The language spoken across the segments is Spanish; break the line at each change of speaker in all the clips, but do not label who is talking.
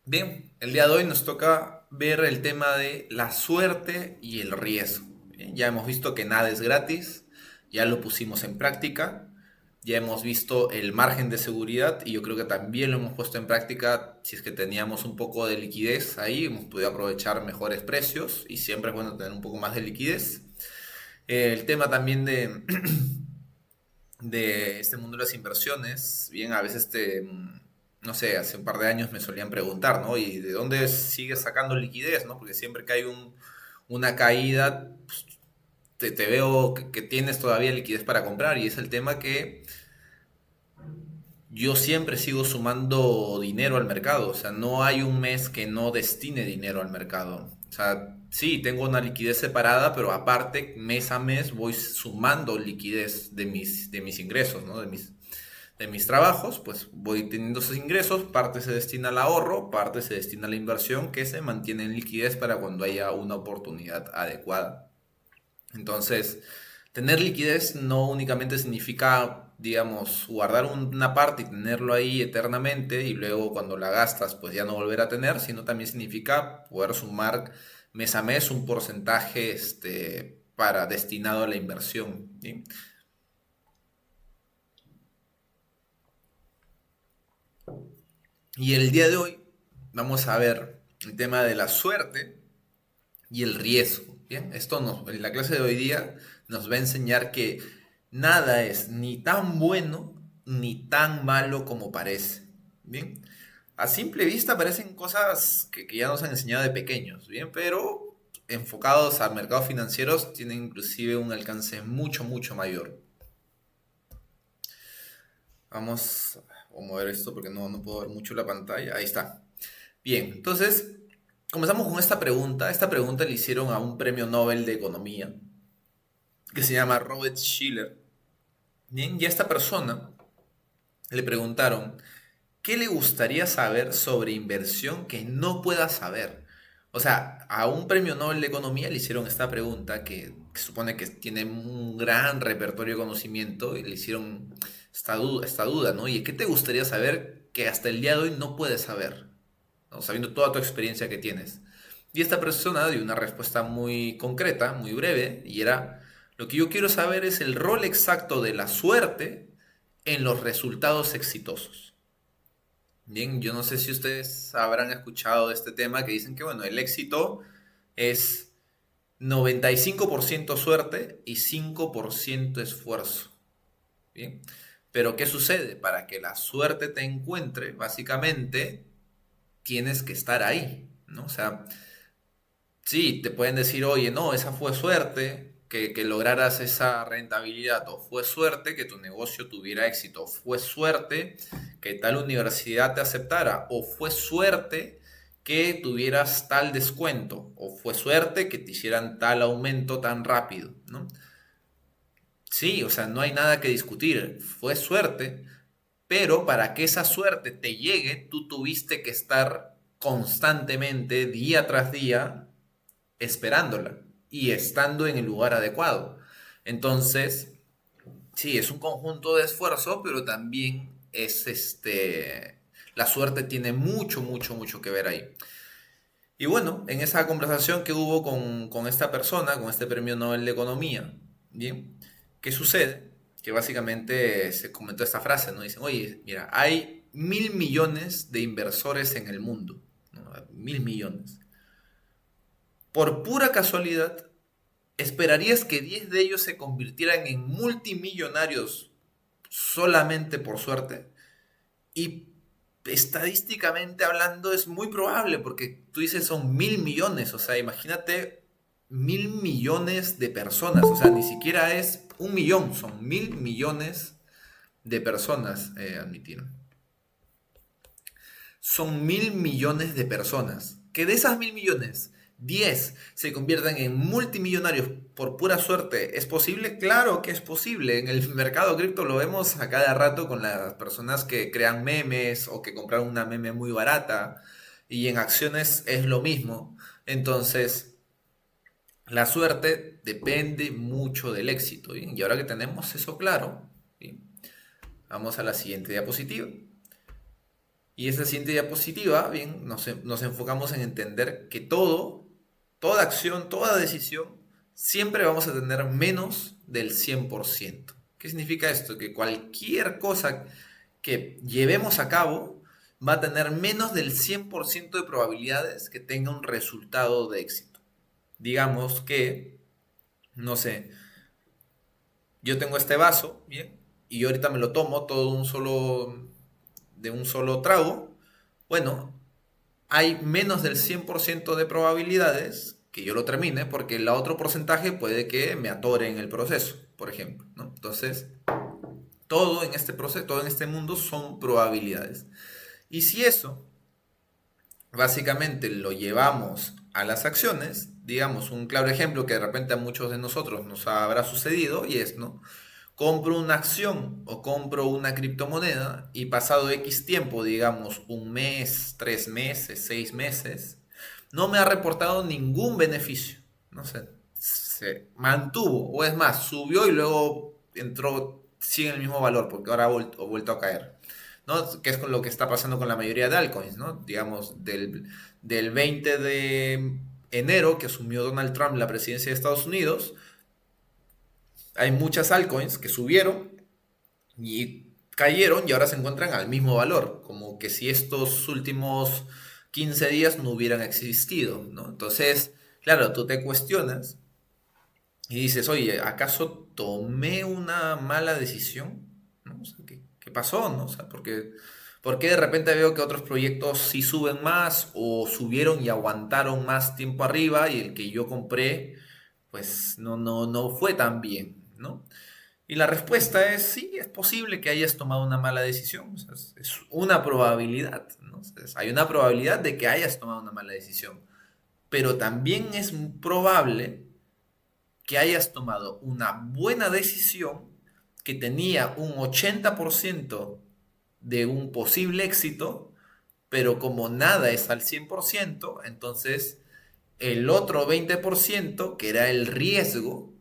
Bien, el día de hoy nos toca ver el tema de la suerte y el riesgo. Bien, ya hemos visto que nada es gratis, ya lo pusimos en práctica, ya hemos visto el margen de seguridad y yo creo que también lo hemos puesto en práctica si es que teníamos un poco de liquidez ahí, hemos podido aprovechar mejores precios y siempre es bueno tener un poco más de liquidez. El tema también de este mundo de las inversiones, bien, a veces no sé, hace un par de años me solían preguntar, ¿no? ¿Y de dónde sigues sacando liquidez, ¿no? Porque siempre que hay una caída, pues, te veo que tienes todavía liquidez para comprar y es el tema que yo siempre sigo sumando dinero al mercado, o sea, no hay un mes que no destine dinero al mercado. O sea, sí, tengo una liquidez separada, pero aparte, mes a mes voy sumando liquidez de mis ingresos, ¿no? De mis trabajos, pues voy teniendo esos ingresos, parte se destina al ahorro, parte se destina a la inversión que se mantiene en liquidez para cuando haya una oportunidad adecuada. Entonces, tener liquidez no únicamente significa, digamos, guardar una parte y tenerlo ahí eternamente y luego cuando la gastas, pues ya no volver a tener, sino también significa poder sumar mes a mes un porcentaje para destinado a la inversión, ¿sí? Y el día de hoy vamos a ver el tema de la suerte y el riesgo. Bien, en la clase de hoy día nos va a enseñar que nada es ni tan bueno ni tan malo como parece. Bien, a simple vista parecen cosas que ya nos han enseñado de pequeños, bien, pero enfocados a mercados financieros tienen inclusive un alcance mucho, mucho mayor. Vamos a mover esto porque no puedo ver mucho la pantalla. Ahí está. Bien, entonces comenzamos con esta pregunta. Esta pregunta le hicieron a un premio Nobel de Economía que se llama Robert Schiller. Bien, y a esta persona le preguntaron, ¿qué le gustaría saber sobre inversión que no pueda saber? O sea, a un premio Nobel de Economía le hicieron esta pregunta que supone que tiene un gran repertorio de conocimiento y le hicieron esta duda, ¿no? ¿Y qué te gustaría saber que hasta el día de hoy no puedes saber? ¿No? Sabiendo toda tu experiencia que tienes. Y esta persona dio una respuesta muy concreta, muy breve, y era, lo que yo quiero saber es el rol exacto de la suerte en los resultados exitosos. Bien, yo no sé si ustedes habrán escuchado de este tema que dicen que, bueno, el éxito es 95% suerte y 5% esfuerzo. Bien, pero ¿qué sucede? Para que la suerte te encuentre, básicamente tienes que estar ahí, ¿no? O sea, sí, te pueden decir, oye, no, esa fue suerte que lograras esa rentabilidad, o fue suerte que tu negocio tuviera éxito, o fue suerte que tal universidad te aceptara, o fue suerte que tuvieras tal descuento, o fue suerte que te hicieran tal aumento tan rápido, ¿no? Sí, o sea, no hay nada que discutir, fue suerte, pero para que esa suerte te llegue, tú tuviste que estar constantemente, día tras día, esperándola y estando en el lugar adecuado. Entonces, sí, es un conjunto de esfuerzo, pero también la suerte tiene mucho, mucho, mucho que ver ahí. Y bueno, en esa conversación que hubo con esta persona, con este premio Nobel de Economía, ¿bien? ¿Qué sucede? Que básicamente se comentó esta frase, ¿no? Dicen, oye, mira, hay 1.000 millones de inversores en el mundo, ¿no? 1.000 millones. Por pura casualidad, ¿esperarías que 10 de ellos se convirtieran en multimillonarios solamente por suerte? Y estadísticamente hablando es muy probable porque tú dices son 1.000 millones, o sea, imagínate 1.000 millones de personas, o sea, ni siquiera es 1 millón, son 1.000 millones de personas, admitieron. Son 1.000 millones de personas. Que de esas 1.000 millones, 10 se conviertan en multimillonarios por pura suerte. ¿Es posible? Claro que es posible. En el mercado cripto lo vemos a cada rato con las personas que crean memes o que compraron una meme muy barata. Y en acciones es lo mismo. Entonces, la suerte depende mucho del éxito. ¿Bien? Y ahora que tenemos eso claro, ¿bien? Vamos a la siguiente diapositiva. Y esa siguiente diapositiva, bien, nos enfocamos en entender que toda acción, toda decisión, siempre vamos a tener menos del 100%. ¿Qué significa esto? Que cualquier cosa que llevemos a cabo va a tener menos del 100% de probabilidades que tenga un resultado de éxito. Digamos que, no sé, yo tengo este vaso, bien, y yo ahorita me lo tomo todo de un solo trago. Bueno, hay menos del 100% de probabilidades que yo lo termine, porque el otro porcentaje puede que me atore en el proceso, por ejemplo, ¿no? Entonces, todo en este proceso, todo en este mundo son probabilidades. Y si eso básicamente lo llevamos a las acciones, digamos, un claro ejemplo que de repente a muchos de nosotros nos habrá sucedido y es, ¿no? Compro una acción o compro una criptomoneda y pasado X tiempo, digamos un mes, 3 meses, 6 meses, no me ha reportado ningún beneficio. No sé, se mantuvo, o es más, subió y luego entró, sigue en el mismo valor porque ahora ha vuelto a caer. ¿No? Que es con lo que está pasando con la mayoría de altcoins, ¿no? Digamos, del 20 de enero que asumió Donald Trump la presidencia de Estados Unidos, hay muchas altcoins que subieron y cayeron y ahora se encuentran al mismo valor, como que si estos últimos 15 días no hubieran existido, ¿no? Entonces, claro, tú te cuestionas y dices, oye, ¿acaso tomé una mala decisión? ¿No? O sea, ¿qué pasó? ¿No? O sea, ¿por qué de repente veo que otros proyectos sí suben más o subieron y aguantaron más tiempo arriba y el que yo compré, pues no fue tan bien, ¿no? Y la respuesta es sí, es posible que hayas tomado una mala decisión. O sea, es una probabilidad, ¿no? O sea, hay una probabilidad de que hayas tomado una mala decisión. Pero también es probable que hayas tomado una buena decisión que tenía un 80% de un posible éxito, pero como nada es al 100%, entonces el otro 20%, que era el riesgo,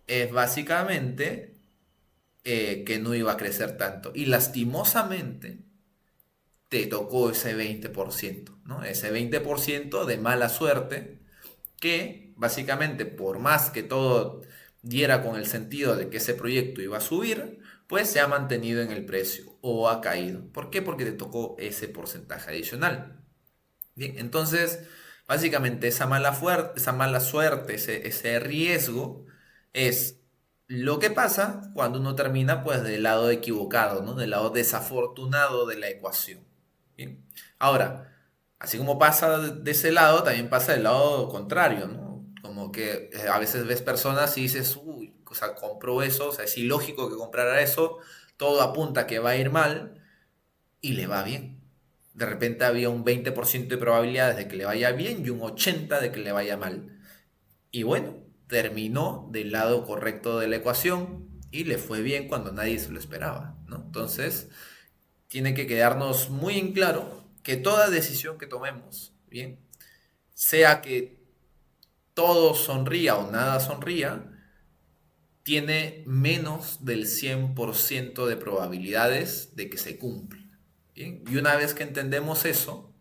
es básicamente que no iba a crecer tanto. Y lastimosamente te tocó ese 20%, ¿no? Ese 20% de mala suerte que básicamente por más que todo diera con el sentido de que ese proyecto iba a subir, pues se ha mantenido en el precio o ha caído. ¿Por qué? Porque te tocó ese porcentaje adicional. Bien, entonces, básicamente esa mala suerte, ese riesgo, es lo que pasa cuando uno termina pues del lado equivocado, ¿no? Del lado desafortunado de la ecuación. Bien. Ahora, así como pasa de ese lado, también pasa del lado contrario, ¿no? Como que a veces ves personas y dices, uy, o sea, compró eso, o sea, es ilógico que comprara eso, todo apunta a que va a ir mal y le va bien. De repente había un 20% de probabilidades de que le vaya bien y un 80% de que le vaya mal. Y bueno, terminó del lado correcto de la ecuación y le fue bien cuando nadie se lo esperaba, ¿no? Entonces, tiene que quedarnos muy en claro que toda decisión que tomemos, bien, sea que todo sonría o nada sonría, tiene menos del 100% de probabilidades de que se cumpla. ¿Bien? Y una vez que entendemos eso,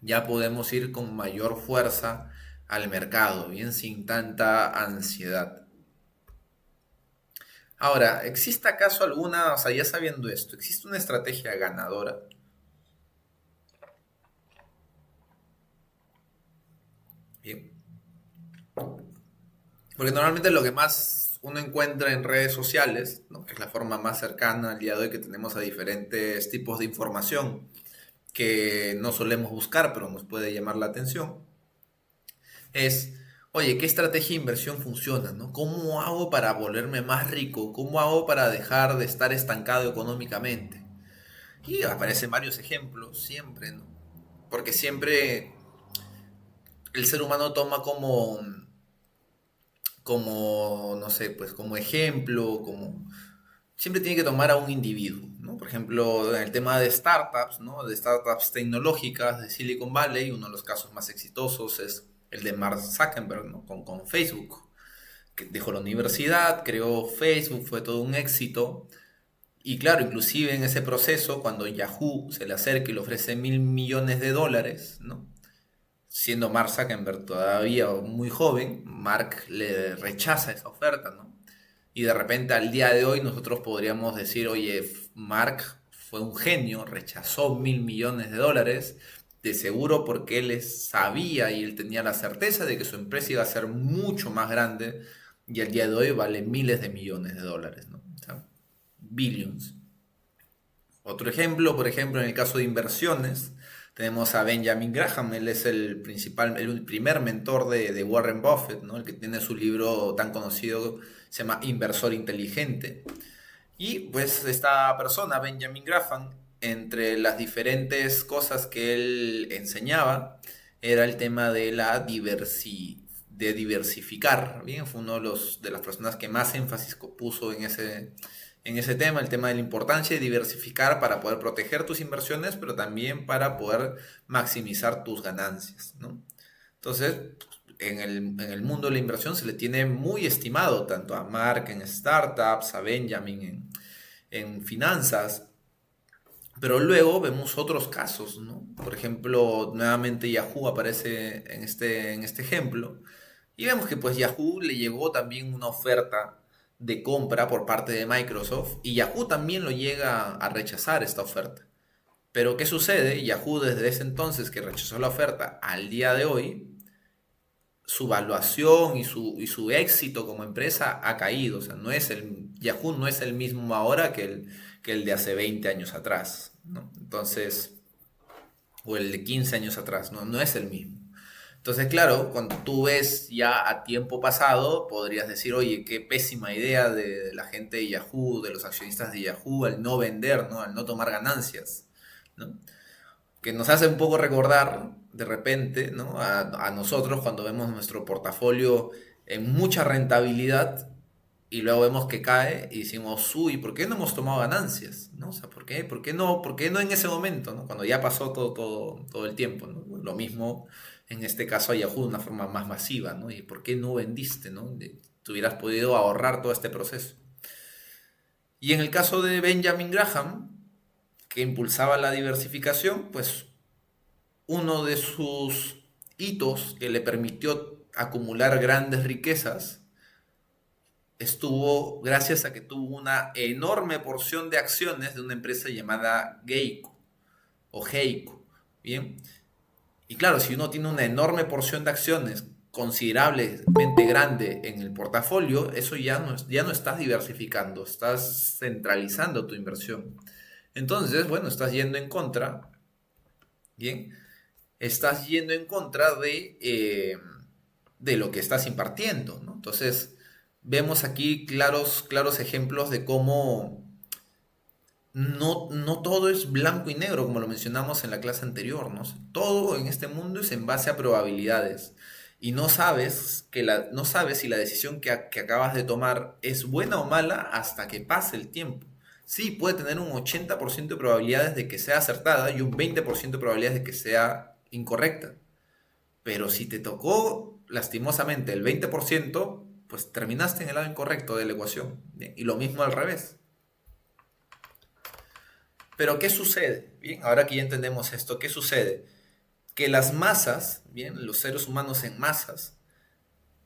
ya podemos ir con mayor fuerza al mercado, bien, sin tanta ansiedad. Ahora, ¿existe acaso alguna, o sea, ya sabiendo esto, existe una estrategia ganadora? Bien, porque normalmente lo que más uno encuentra en redes sociales, ¿no? Que es la forma más cercana al día de hoy que tenemos a diferentes tipos de información que no solemos buscar, pero nos puede llamar la atención, es, oye, ¿qué estrategia de inversión funciona, ¿no? ¿Cómo hago para volverme más rico? ¿Cómo hago para dejar de estar estancado económicamente? Y aparecen varios ejemplos, siempre, ¿no? Porque siempre el ser humano toma no sé, pues como ejemplo, siempre tiene que tomar a un individuo, ¿no? Por ejemplo, en el tema de startups, ¿no? De startups tecnológicas de Silicon Valley, uno de los casos más exitosos es el de Mark Zuckerberg, ¿no? Con Facebook, que dejó la universidad, creó Facebook, fue todo un éxito Y claro, inclusive en ese proceso, cuando Yahoo se le acerca y le ofrece $1.000 millones, ¿no? Siendo Mark Zuckerberg todavía muy joven, Mark le rechaza esa oferta, ¿no? Y de repente al día de hoy nosotros podríamos decir, oye, Mark fue un genio, rechazó $1.000 millones, de seguro porque sabía y él tenía la certeza de que su empresa iba a ser mucho más grande y al día de hoy vale miles de millones de dólares, ¿no? O sea, billions. Otro ejemplo, por ejemplo, en el caso de inversiones, tenemos a Benjamin Graham. Él es el primer mentor de Warren Buffett, ¿no? El que tiene su libro tan conocido, se llama Inversor Inteligente. Y pues esta persona, Benjamin Graham, entre las diferentes cosas que él enseñaba, era el tema de de diversificar. Bien, fue uno de las personas que más énfasis puso en ese tema, el tema de la importancia de diversificar para poder proteger tus inversiones, pero también para poder maximizar tus ganancias, ¿no? Entonces, en el mundo de la inversión se le tiene muy estimado tanto a Mark en startups, a Benjamin en finanzas, pero luego vemos otros casos, ¿no? Por ejemplo, nuevamente Yahoo aparece en este ejemplo y vemos que pues Yahoo le llegó también una oferta de compra por parte de Microsoft y Yahoo también lo llega a rechazar esta oferta. Pero ¿qué sucede? Yahoo desde ese entonces que rechazó la oferta al día de hoy, su valuación y su éxito como empresa ha caído. O sea, Yahoo no es el mismo ahora que el de hace 20 años atrás, ¿no? Entonces, o el de 15 años atrás, no, no es el mismo. Entonces, claro, cuando tú ves ya a tiempo pasado, podrías decir, oye, qué pésima idea de la gente de Yahoo, de los accionistas de Yahoo, al no vender, ¿no? Al no tomar ganancias, ¿no? Que nos hace un poco recordar de repente, ¿no? a nosotros cuando vemos nuestro portafolio en mucha rentabilidad y luego vemos que cae y decimos, uy, ¿por qué no hemos tomado ganancias? ¿No? O sea, ¿por qué? ¿Por qué no en ese momento, ¿no? Cuando ya pasó todo el tiempo, ¿no? Lo mismo en este caso a Yahoo de una forma más masiva, ¿no? ¿Y por qué no vendiste, ¿no? Tú hubieras podido ahorrar todo este proceso. Y en el caso de Benjamin Graham, que impulsaba la diversificación, pues uno de sus hitos que le permitió acumular grandes riquezas estuvo gracias a que tuvo una enorme porción de acciones de una empresa llamada Geico o Geico. Bien, y claro, si uno tiene una enorme porción de acciones considerablemente grande en el portafolio, eso ya no estás diversificando, estás centralizando tu inversión. Entonces, bueno, estás yendo en contra, bien, estás yendo en contra de lo que estás impartiendo, ¿no? Entonces, vemos aquí claros ejemplos de cómo no todo es blanco y negro, como lo mencionamos en la clase anterior, ¿no? Todo en este mundo es en base a probabilidades. Y no sabes si la decisión que acabas de tomar es buena o mala hasta que pase el tiempo. Sí, puede tener un 80% de probabilidades de que sea acertada y un 20% de probabilidades de que sea incorrecta. Pero si te tocó lastimosamente el 20%, pues terminaste en el lado incorrecto de la ecuación. Bien, y lo mismo al revés. Pero ¿qué sucede? Bien, ahora que ya entendemos esto, ¿qué sucede? Que las masas, bien, los seres humanos en masas,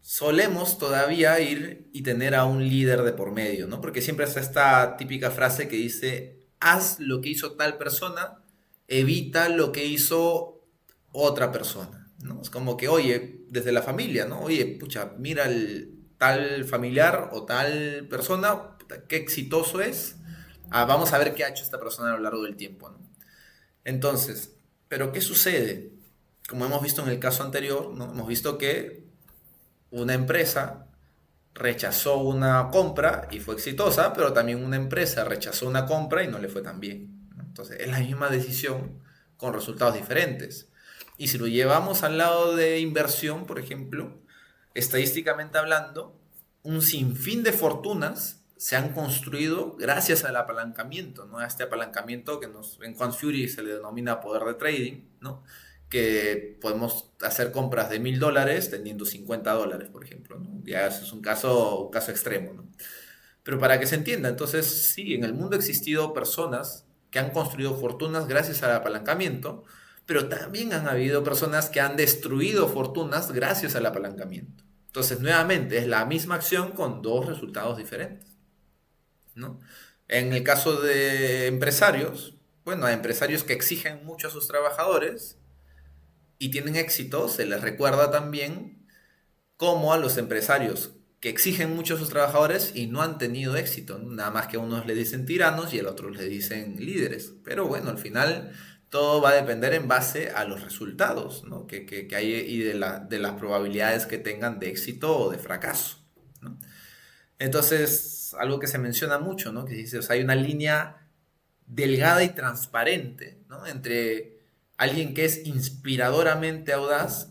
solemos todavía ir y tener a un líder de por medio, ¿no? Porque siempre está esta típica frase que dice, haz lo que hizo tal persona, evita lo que hizo otra persona, ¿no? Es como que, oye, desde la familia, ¿no? Oye, pucha, mira el tal familiar o tal persona, puta, qué exitoso es. Vamos a ver qué ha hecho esta persona a lo largo del tiempo, ¿no? Entonces, ¿pero qué sucede? Como hemos visto en el caso anterior, ¿no? Hemos visto que una empresa rechazó una compra y fue exitosa, pero también una empresa rechazó una compra y no le fue tan bien, ¿no? Entonces, es la misma decisión con resultados diferentes. Y si lo llevamos al lado de inversión, por ejemplo, estadísticamente hablando, un sinfín de fortunas se han construido gracias al apalancamiento, ¿no? A este apalancamiento que en Quant Fury se le denomina poder de trading, ¿no? Que podemos hacer compras de $1.000 teniendo $50, por ejemplo, ¿no? Ya eso es un caso extremo, ¿no? Pero para que se entienda, entonces sí, en el mundo ha existido personas que han construido fortunas gracias al apalancamiento, pero también han habido personas que han destruido fortunas gracias al apalancamiento. Entonces, nuevamente, es la misma acción con dos resultados diferentes, ¿no? En el caso de empresarios, bueno, hay empresarios que exigen mucho a sus trabajadores y tienen éxito, se les recuerda también como a los empresarios que exigen mucho a sus trabajadores y no han tenido éxito, ¿no? Nada más que a unos le dicen tiranos y a otros le dicen líderes. Pero bueno, al final todo va a depender en base a los resultados, ¿no? que hay y de las probabilidades que tengan de éxito o de fracaso, ¿no? Entonces, algo que se menciona mucho, ¿no? Que dice, o sea, hay una línea delgada y transparente, ¿no? Entre alguien que es inspiradoramente audaz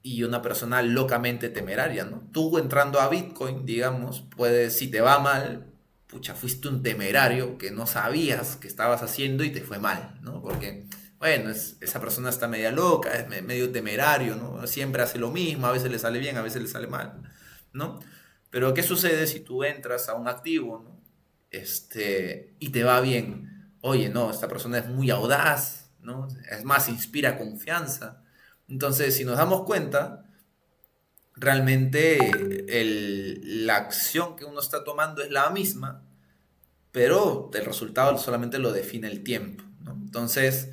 y una persona locamente temeraria, ¿no? Tú entrando a Bitcoin, digamos, puedes, si te va mal, pucha, fuiste un temerario que no sabías que estabas haciendo y te fue mal, ¿no? Porque, bueno, esa persona está media loca, es medio temerario, ¿no? Siempre hace lo mismo, a veces le sale bien, a veces le sale mal, ¿no? Pero ¿qué sucede si tú entras a un activo, ¿no? Y te va bien? Oye, no, esta persona es muy audaz, ¿no? Es más, inspira confianza. Entonces, si nos damos cuenta, realmente la acción que uno está tomando es la misma, pero el resultado solamente lo define el tiempo, ¿no? Entonces,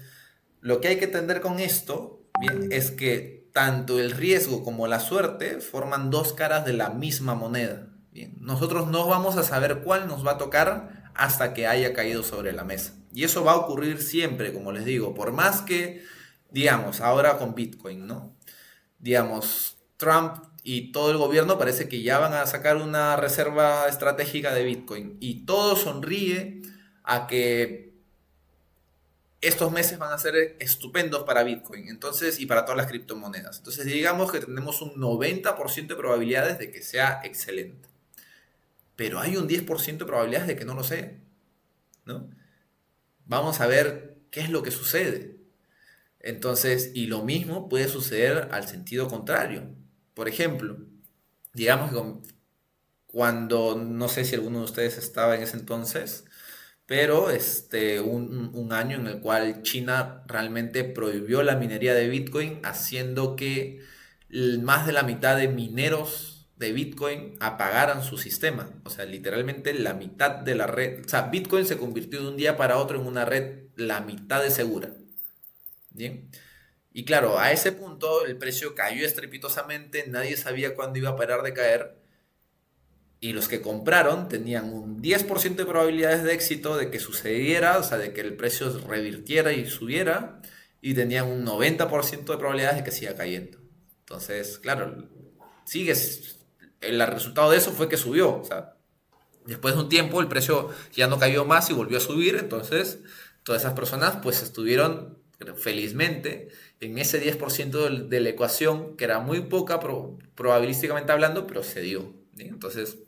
lo que hay que entender con esto, bien, es que tanto el riesgo como la suerte forman dos caras de la misma moneda. Bien, nosotros no vamos a saber cuál nos va a tocar hasta que haya caído sobre la mesa. Y eso va a ocurrir siempre, como les digo, por más que, digamos, ahora con Bitcoin, ¿no? Digamos, Trump y todo el gobierno parece que ya van a sacar una reserva estratégica de Bitcoin y todo sonríe a que estos meses van a ser estupendos para Bitcoin, entonces, y para todas las criptomonedas. Entonces, digamos que tenemos un 90% de probabilidades de que sea excelente, pero hay un 10% de probabilidades de que no lo sea, ¿no? Vamos a ver qué es lo que sucede. Entonces, y lo mismo puede suceder al sentido contrario. Por ejemplo, digamos que cuando, no sé si alguno de ustedes estaba en ese entonces, pero un año en el cual China realmente prohibió la minería de Bitcoin, haciendo que más de la mitad de mineros de Bitcoin apagaran su sistema. O sea, literalmente la mitad de la red, o sea, Bitcoin se convirtió de un día para otro en una red la mitad de segura. Bien. Y claro, a ese punto el precio cayó estrepitosamente, nadie sabía cuándo iba a parar de caer y los que compraron tenían un 10% de probabilidades de éxito de que sucediera, o sea, de que el precio revirtiera y subiera, y tenían un 90% de probabilidades de que siga cayendo. Entonces, claro, sigues, el resultado de eso fue que subió, o sea, después de un tiempo el precio ya no cayó más y volvió a subir, entonces todas esas personas pues estuvieron felizmente en ese 10% de la ecuación, que era muy poca probabilísticamente hablando, pero se dio, ¿sí? Entonces,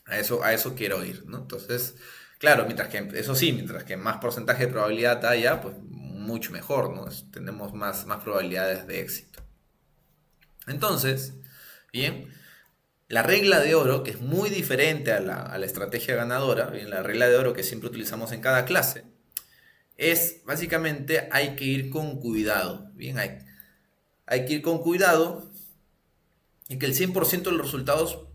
a eso quiero ir, ¿no? Entonces, claro, mientras que, eso sí, mientras que más porcentaje de probabilidad haya, pues mucho mejor, ¿no? Tenemos más probabilidades de éxito. Entonces, bien, la regla de oro, que es muy diferente a la estrategia ganadora, bien, la regla de oro que siempre utilizamos en cada clase, es básicamente hay que ir con cuidado, bien, hay que ir con cuidado y que el 100% de los resultados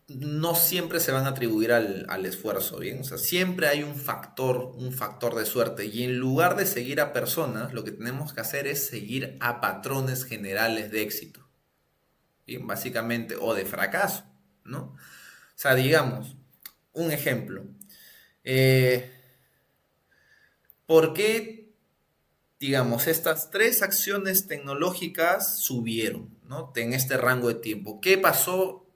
no siempre se van a atribuir al esfuerzo, ¿bien? O sea, siempre hay un factor de suerte. Y en lugar de seguir a personas, lo que tenemos que hacer es seguir a patrones generales de éxito, ¿bien? Básicamente, o de fracaso, ¿no? O sea, digamos, un ejemplo. Eh, ¿Por qué, digamos, estas tres acciones tecnológicas subieron, ¿no? En este rango de tiempo? ¿Qué pasó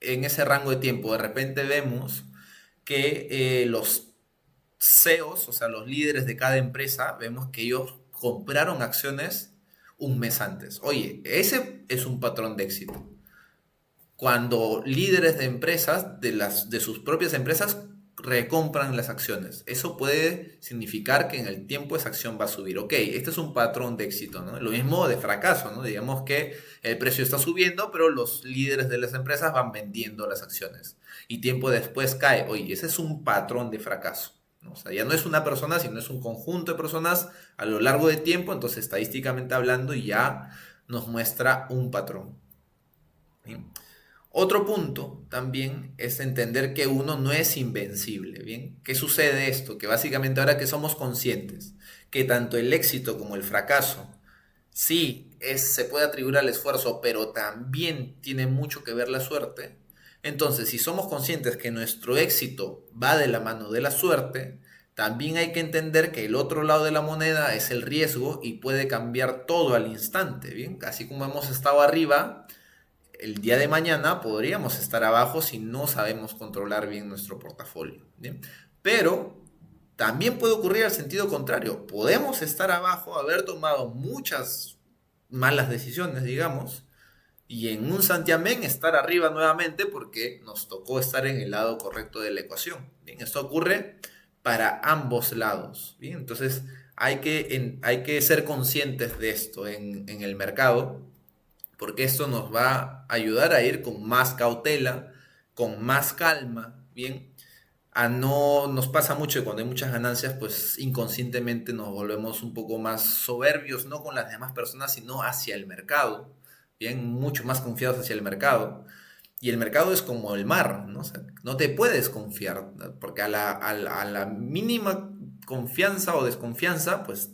en ese rango de tiempo? De repente vemos que los CEOs, o sea, los líderes de cada empresa, vemos que ellos compraron acciones un mes antes. Oye, ese es un patrón de éxito. Cuando líderes de empresas, de sus propias empresas, recompran las acciones. Eso puede significar que en el tiempo esa acción va a subir. Ok, este es un patrón de éxito, ¿no? Lo mismo de fracaso, ¿no? Digamos que el precio está subiendo, pero los líderes de las empresas van vendiendo las acciones. Y tiempo después cae. Oye, ese es un patrón de fracaso, ¿no? O sea, ya no es una persona, sino es un conjunto de personas a lo largo de tiempo. Entonces, estadísticamente hablando, ya nos muestra un patrón. ¿Bien? Otro punto también es entender que uno no es invencible, ¿bien? ¿Qué sucede esto? Que básicamente ahora que somos conscientes que tanto el éxito como el fracaso sí se puede atribuir al esfuerzo, pero también tiene mucho que ver la suerte. Entonces, si somos conscientes que nuestro éxito va de la mano de la suerte, también hay que entender que el otro lado de la moneda es el riesgo y puede cambiar todo al instante, ¿bien? Así como hemos estado arriba, el día de mañana podríamos estar abajo si no sabemos controlar bien nuestro portafolio, ¿bien? Pero también puede ocurrir al sentido contrario. Podemos estar abajo, haber tomado muchas malas decisiones, digamos, y en un santiamén estar arriba nuevamente porque nos tocó estar en el lado correcto de la ecuación. Bien, esto ocurre para ambos lados. Bien, entonces hay que ser conscientes de esto en el mercado porque esto nos va a ayudar a ir con más cautela, con más calma, ¿bien? A no nos pasa mucho que cuando hay muchas ganancias, pues inconscientemente nos volvemos un poco más soberbios, no con las demás personas, sino hacia el mercado, ¿bien? Mucho más confiados hacia el mercado. Y el mercado es como el mar, ¿no? O sea, no te puedes confiar, ¿no? Porque a la mínima confianza o desconfianza, pues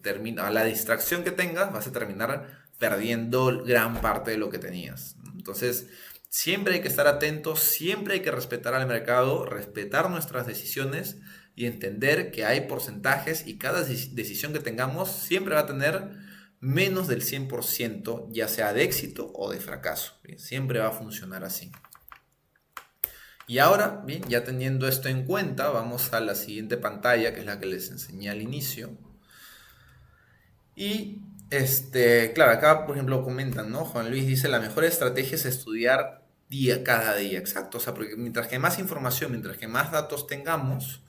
termina, a la distracción que tengas, vas a terminar perdiendo gran parte de lo que tenías, ¿no? Entonces, siempre hay que estar atentos, siempre hay que respetar al mercado, respetar nuestras decisiones y entender que hay porcentajes y cada decisión que tengamos siempre va a tener menos del 100%, ya sea de éxito o de fracaso. Bien, siempre va a funcionar así. Y ahora, bien, ya teniendo esto en cuenta, vamos a la siguiente pantalla, que es la que les enseñé al inicio. Y, claro, acá, por ejemplo, comentan, ¿no? Juan Luis dice, la mejor estrategia es estudiar cada día, exacto. O sea, porque mientras que más información, mientras que más datos tengamos,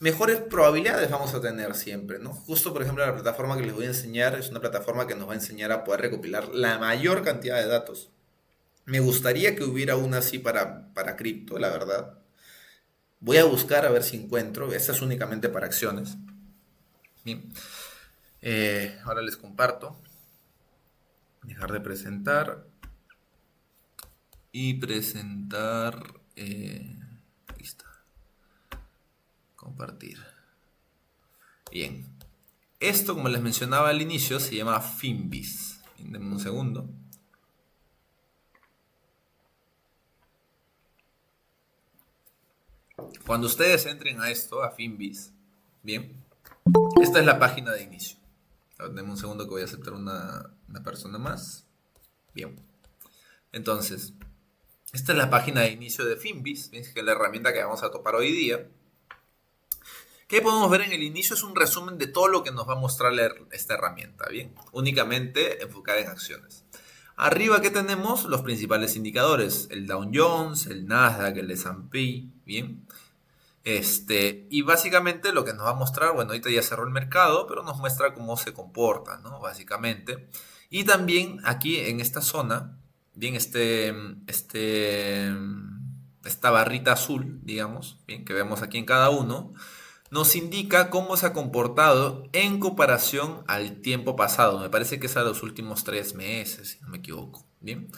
mejores probabilidades vamos a tener siempre, ¿no? Justo, por ejemplo, la plataforma que les voy a enseñar es una plataforma que nos va a enseñar a poder recopilar la mayor cantidad de datos. Me gustaría que hubiera una así para cripto, la verdad. Voy a buscar a ver si encuentro. Esta es únicamente para acciones. Bien. Ahora les comparto. Dejar de presentar. Y presentar. Ahí está. Compartir. Bien. Esto, como les mencionaba al inicio, se llama Finviz. Denme un segundo. Cuando ustedes entren a esto, a Finviz, bien, esta es la página de inicio. Denme un segundo que voy a aceptar una persona más. Bien. Entonces, esta es la página de inicio de Finviz, que es la herramienta que vamos a topar hoy día. ¿Qué podemos ver en el inicio? Es un resumen de todo lo que nos va a mostrar esta herramienta, ¿bien? Únicamente enfocada en acciones. Arriba, ¿qué tenemos? Los principales indicadores. El Dow Jones, el Nasdaq, el S&P, ¿bien? Y básicamente lo que nos va a mostrar, bueno, ahorita ya cerró el mercado, pero nos muestra cómo se comporta, ¿no? Básicamente. Y también aquí en esta zona, bien, esta barrita azul, digamos, bien, que vemos aquí en cada uno, nos indica cómo se ha comportado en comparación al tiempo pasado. Me parece que es a los últimos 3 meses, si no me equivoco. Bien.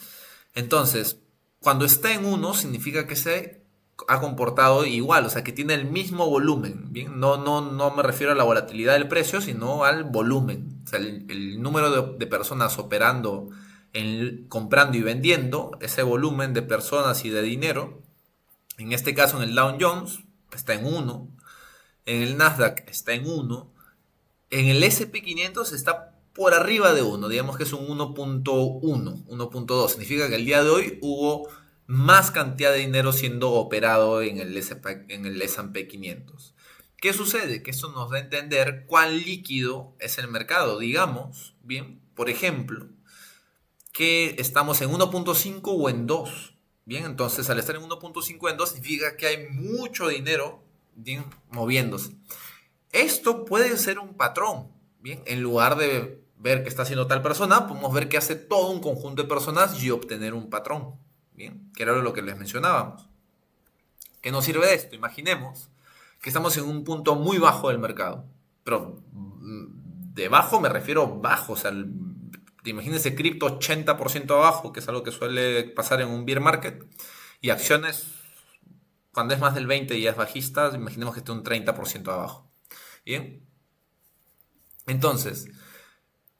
Entonces, cuando está en 1, significa que se ha comportado igual, o sea, que tiene el mismo volumen. Bien. No me refiero a la volatilidad del precio, sino al volumen. O sea, el número de personas operando, comprando y vendiendo, ese volumen de personas y de dinero. En este caso, en el Dow Jones, está en 1. En el Nasdaq está en 1. En el SP500 está por arriba de 1. Digamos que es un 1.1, 1.2. Significa que el día de hoy hubo más cantidad de dinero siendo operado en el S&P 500. ¿Qué sucede? Que esto nos da a entender cuán líquido es el mercado. Digamos, bien, por ejemplo, que estamos en 1.5 o en 2. Bien, entonces al estar en 1.5 o en 2 significa que hay mucho dinero bien, moviéndose. Esto puede ser un patrón, bien, en lugar de ver qué está haciendo tal persona, podemos ver qué hace todo un conjunto de personas y obtener un patrón, bien, que era lo que les mencionábamos. ¿Qué nos sirve de esto? Imaginemos que estamos en un punto muy bajo del mercado, pero de bajo me refiero bajo, o sea, imagínense cripto 80% abajo, que es algo que suele pasar en un bear market, y acciones cuando es más del 20 y es bajista, imaginemos que esté un 30% abajo. Bien, entonces,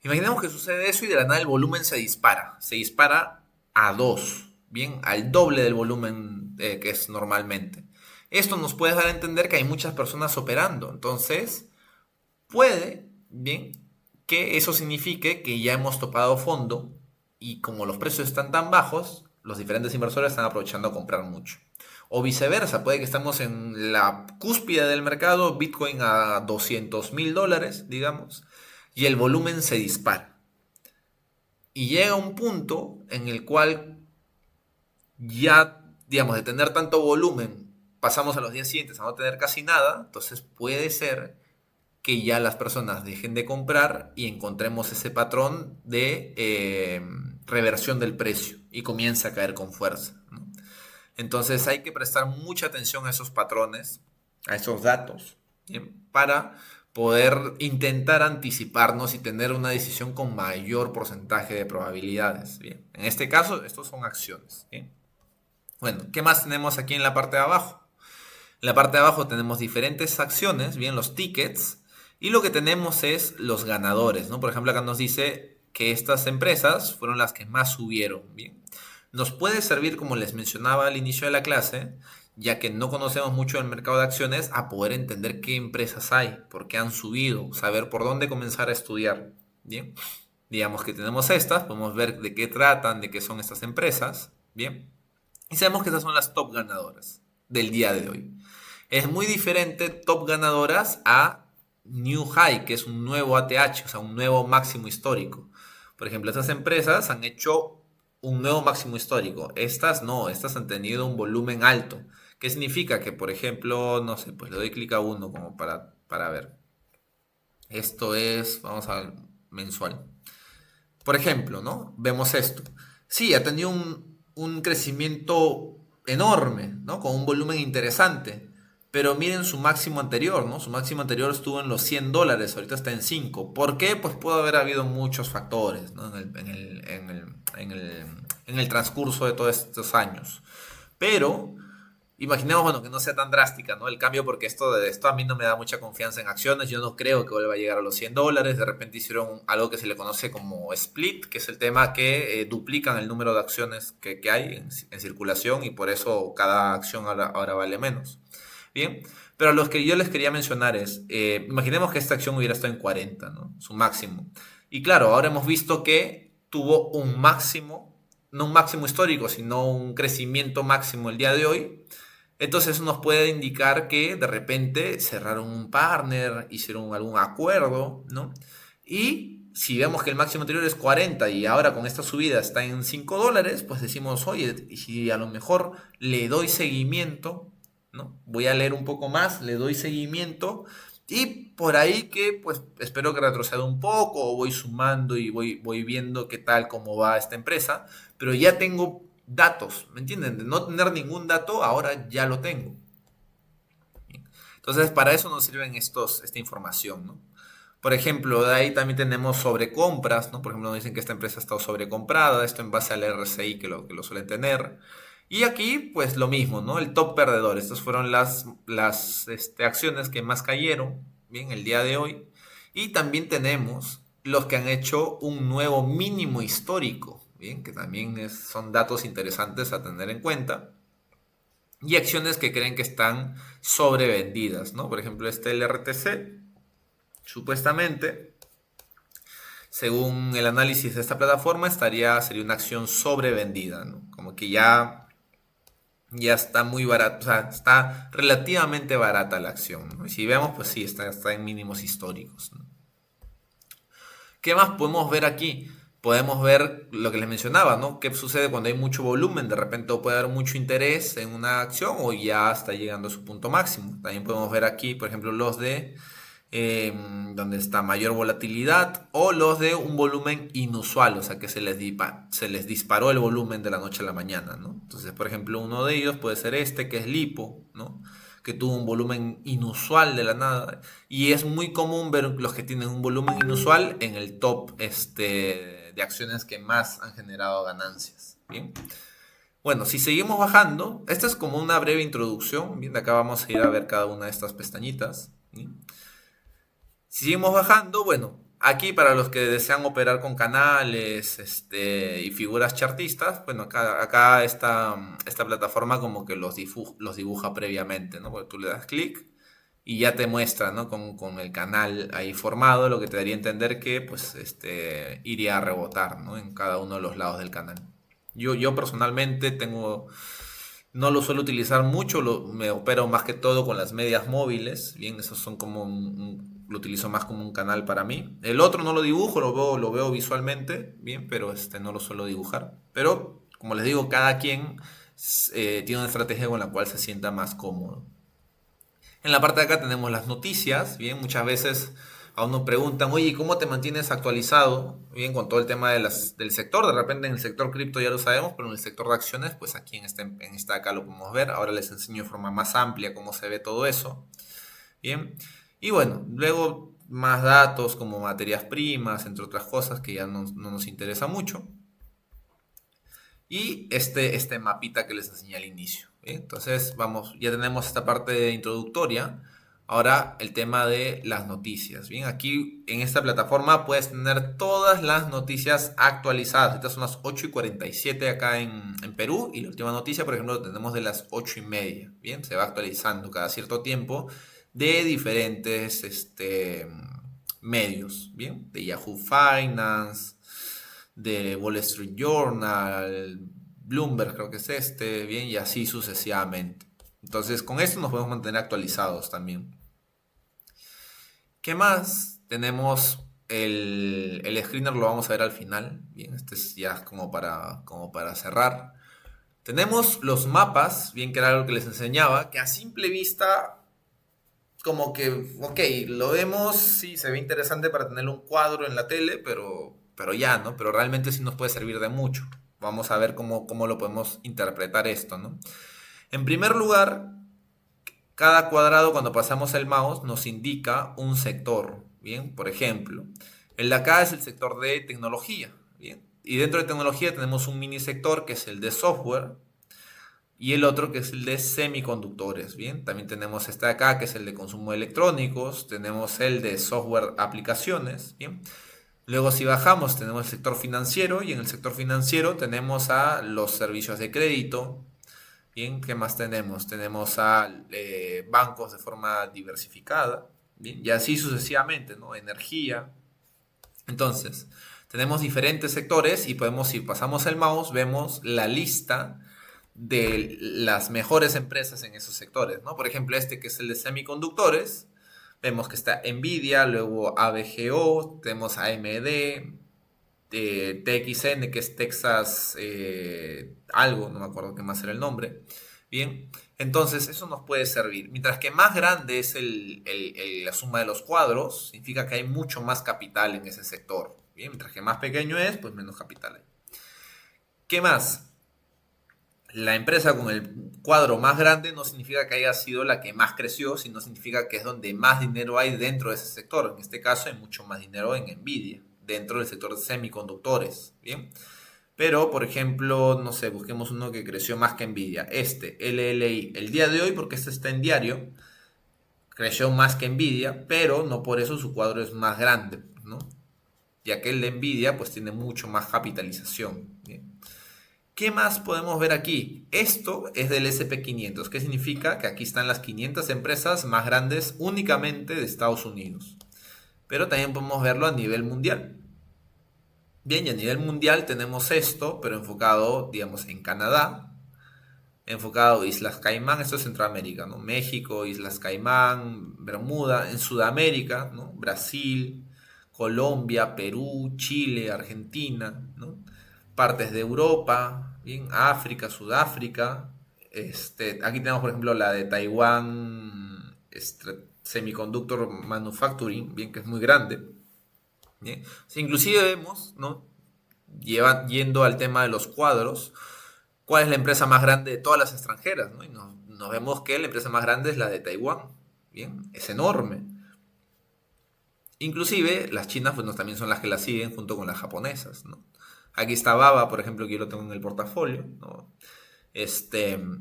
imaginemos que sucede eso y de la nada el volumen se dispara a 2, bien, al doble del volumen que es normalmente. Esto nos puede dar a entender que hay muchas personas operando, entonces puede, bien, que eso signifique que ya hemos topado fondo y como los precios están tan bajos, los diferentes inversores están aprovechando a comprar mucho. O viceversa, puede que estamos en la cúspide del mercado, Bitcoin a $200,000, digamos, y el volumen se dispara. Y llega un punto en el cual ya, digamos, de tener tanto volumen, pasamos a los días siguientes a no tener casi nada, entonces puede ser que ya las personas dejen de comprar y encontremos ese patrón de reversión del precio y comienza a caer con fuerza, ¿no? Entonces hay que prestar mucha atención a esos patrones, a esos datos, ¿bien? Para poder intentar anticiparnos y tener una decisión con mayor porcentaje de probabilidades. Bien. En este caso, estos son acciones. Bien. Bueno, ¿qué más tenemos aquí en la parte de abajo? En la parte de abajo tenemos diferentes acciones, bien, los tickets, y lo que tenemos es los ganadores, ¿no? Por ejemplo, acá nos dice que estas empresas fueron las que más subieron, bien. Nos puede servir, como les mencionaba al inicio de la clase, ya que no conocemos mucho del mercado de acciones, a poder entender qué empresas hay, por qué han subido, saber por dónde comenzar a estudiar, bien. Digamos que tenemos estas, podemos ver de qué tratan, de qué son estas empresas, bien. Y sabemos que estas son las top ganadoras del día de hoy. Es muy diferente top ganadoras a New High, que es un nuevo ATH, o sea, un nuevo máximo histórico. Por ejemplo, estas empresas han hecho un nuevo máximo histórico. Estas no, estas han tenido un volumen alto. ¿Qué significa? Que, por ejemplo, no sé, pues le doy clic a uno como para ver. Esto es, vamos a ver, mensual. Por ejemplo, ¿no? Vemos esto. Sí, ha tenido un crecimiento enorme, ¿no? Con un volumen interesante. Pero miren su máximo anterior, ¿no? Su máximo anterior estuvo en los $100, ahorita está en 5. ¿Por qué? Pues puede haber habido muchos factores, ¿no? En el transcurso de todos estos años. Pero imaginemos, bueno, que no sea tan drástica, ¿no? El cambio, porque esto a mí no me da mucha confianza en acciones. Yo no creo que vuelva a llegar a los $100. De repente hicieron algo que se le conoce como split, que es el tema que duplican el número de acciones que hay en circulación y por eso cada acción ahora vale menos. Bien, pero los que yo les quería mencionar es, imaginemos que esta acción hubiera estado en 40, ¿no? Su máximo. Y claro, ahora hemos visto que tuvo un máximo, no un máximo histórico, sino un crecimiento máximo el día de hoy. Entonces eso nos puede indicar que de repente cerraron un partner, hicieron algún acuerdo, ¿no? Y si vemos que el máximo anterior es 40 y ahora con esta subida está en $5, pues decimos, oye, y si a lo mejor le doy seguimiento, ¿no? Voy a leer un poco más, le doy seguimiento y por ahí que pues espero que retroceda un poco o voy sumando y voy viendo qué tal, cómo va esta empresa, pero ya tengo datos, ¿me entienden? De no tener ningún dato, ahora ya lo tengo. Entonces, para eso nos sirven esta información, ¿no? Por ejemplo, de ahí también tenemos sobrecompras, ¿no? Por ejemplo, nos dicen que esta empresa ha estado sobrecomprada, esto en base al RSI que lo suelen tener. Y aquí, pues lo mismo, ¿no? El top perdedor. Estas fueron las acciones que más cayeron, bien, el día de hoy. Y también tenemos los que han hecho un nuevo mínimo histórico, bien, que también son datos interesantes a tener en cuenta. Y acciones que creen que están sobrevendidas, ¿no? Por ejemplo, el RTC, supuestamente, según el análisis de esta plataforma, sería una acción sobrevendida, ¿no? Como que ya está muy barata, o sea, está relativamente barata la acción, ¿no? Y si vemos, pues sí, está en mínimos históricos, ¿no? ¿Qué más podemos ver aquí? podemos ver lo que les mencionaba, ¿no? ¿Qué sucede cuando hay mucho volumen? De repente puede haber mucho interés en una acción o ya está llegando a su punto máximo. También podemos ver aquí, por ejemplo, los de donde está mayor volatilidad o los de un volumen inusual, o sea que se les disparó el volumen de la noche a la mañana, ¿no? Entonces, por ejemplo, uno de ellos puede ser este, que es Lipo, ¿no? Que tuvo un volumen inusual de la nada. Y es muy común ver los que tienen un volumen inusual en el top de acciones que más han generado ganancias. Bien. Bueno, si seguimos bajando, esta es como una breve introducción. Bien, de acá vamos a ir a ver cada una de estas pestañitas. ¿Bien? Si seguimos bajando, bueno, aquí para los que desean operar con canales y figuras chartistas, bueno, acá esta plataforma como que los dibuja previamente, ¿no? Porque tú le das clic y ya te muestra, ¿no? Con el canal ahí formado, lo que te daría a entender que pues iría a rebotar, ¿no? En cada uno de los lados del canal. Yo personalmente no lo suelo utilizar mucho, me opero más que todo con las medias móviles, bien, esos son como lo utilizo más como un canal para mí. El otro no lo dibujo, lo veo visualmente, bien, pero no lo suelo dibujar. Pero, como les digo, cada quien tiene una estrategia con la cual se sienta más cómodo. En la parte de acá tenemos las noticias, bien, muchas veces a uno preguntan, oye, ¿cómo te mantienes actualizado? Bien, con todo el tema del sector, de repente en el sector cripto ya lo sabemos, pero en el sector de acciones, pues aquí en esta acá lo podemos ver. Ahora les enseño de forma más amplia cómo se ve todo eso. Bien, y bueno, luego más datos como materias primas, entre otras cosas que ya no nos interesa mucho. Y este mapita que les enseñé al inicio. ¿Bien? Entonces, vamos, ya tenemos esta parte introductoria. Ahora el tema de las noticias. Bien, aquí en esta plataforma puedes tener todas las noticias actualizadas. Estas son las 8:47 acá en Perú. Y la última noticia, por ejemplo, tenemos de las 8:30. Bien, se va actualizando cada cierto tiempo de diferentes medios. Bien, de Yahoo Finance, de Wall Street Journal, Bloomberg creo que es bien, y así sucesivamente. Entonces, con esto nos podemos mantener actualizados también. ¿Qué más? Tenemos el screener, lo vamos a ver al final. Bien, este es ya como para cerrar. Tenemos los mapas, bien que era algo que les enseñaba, que a simple vista, como que, ok, lo vemos, sí, se ve interesante para tener un cuadro en la tele, pero ya, ¿no? Pero realmente sí nos puede servir de mucho. Vamos a ver cómo lo podemos interpretar esto, ¿no? En primer lugar, cada cuadrado cuando pasamos el mouse nos indica un sector, ¿bien? Por ejemplo, el de acá es el sector de tecnología, ¿bien? Y dentro de tecnología tenemos un mini sector que es el de software y el otro que es el de semiconductores, ¿bien? También tenemos este de acá que es el de consumo de electrónicos, tenemos el de software aplicaciones, ¿bien? Luego si bajamos tenemos el sector financiero y en el sector financiero tenemos a los servicios de crédito. Bien, ¿qué más tenemos? Tenemos a bancos de forma diversificada, bien, y así sucesivamente, ¿no? Energía. Entonces, tenemos diferentes sectores y podemos, si pasamos el mouse, vemos la lista de las mejores empresas en esos sectores, ¿no? Por ejemplo, este que es el de semiconductores, vemos que está Nvidia, luego ABGO, tenemos AMD, TXN, que es Texas algo, no me acuerdo qué más era el nombre. Bien, entonces eso nos puede servir. Mientras que más grande es la suma de los cuadros, significa que hay mucho más capital en ese sector. Bien, mientras que más pequeño es, pues menos capital hay. ¿Qué más? La empresa con el cuadro más grande no significa que haya sido la que más creció, sino significa que es donde más dinero hay dentro de ese sector. En este caso hay mucho más dinero en Nvidia, dentro del sector de semiconductores. Bien. Pero, por ejemplo, no sé, busquemos uno que creció más que Nvidia. LLI. El día de hoy, porque este está en diario, creció más que Nvidia, pero no por eso su cuadro es más grande, ¿no? Ya que el de Nvidia, pues tiene mucho más capitalización. Bien. ¿Qué más podemos ver aquí? Esto es del SP500. ¿Qué significa? Que aquí están las 500 empresas más grandes únicamente de Estados Unidos. Pero también podemos verlo a nivel mundial. Bien, y a nivel mundial tenemos esto, pero enfocado, digamos, en Canadá, enfocado en Islas Caimán, esto es Centroamérica, ¿no? México, Islas Caimán, Bermuda, en Sudamérica, ¿no? Brasil, Colombia, Perú, Chile, Argentina, ¿no? Partes de Europa, bien, África, Sudáfrica. Aquí tenemos, por ejemplo, la de Taiwán Semiconductor Manufacturing, bien, que es muy grande. Bien. O sea, inclusive vemos, ¿no? Yendo al tema de los cuadros, ¿cuál es la empresa más grande de todas las extranjeras? ¿No? Y nos vemos que la empresa más grande es la de Taiwán. Bien, es enorme. Inclusive las chinas pues, también son las que la siguen junto con las japonesas, ¿no? Aquí está Baba, por ejemplo, que yo lo tengo en el portafolio, ¿no?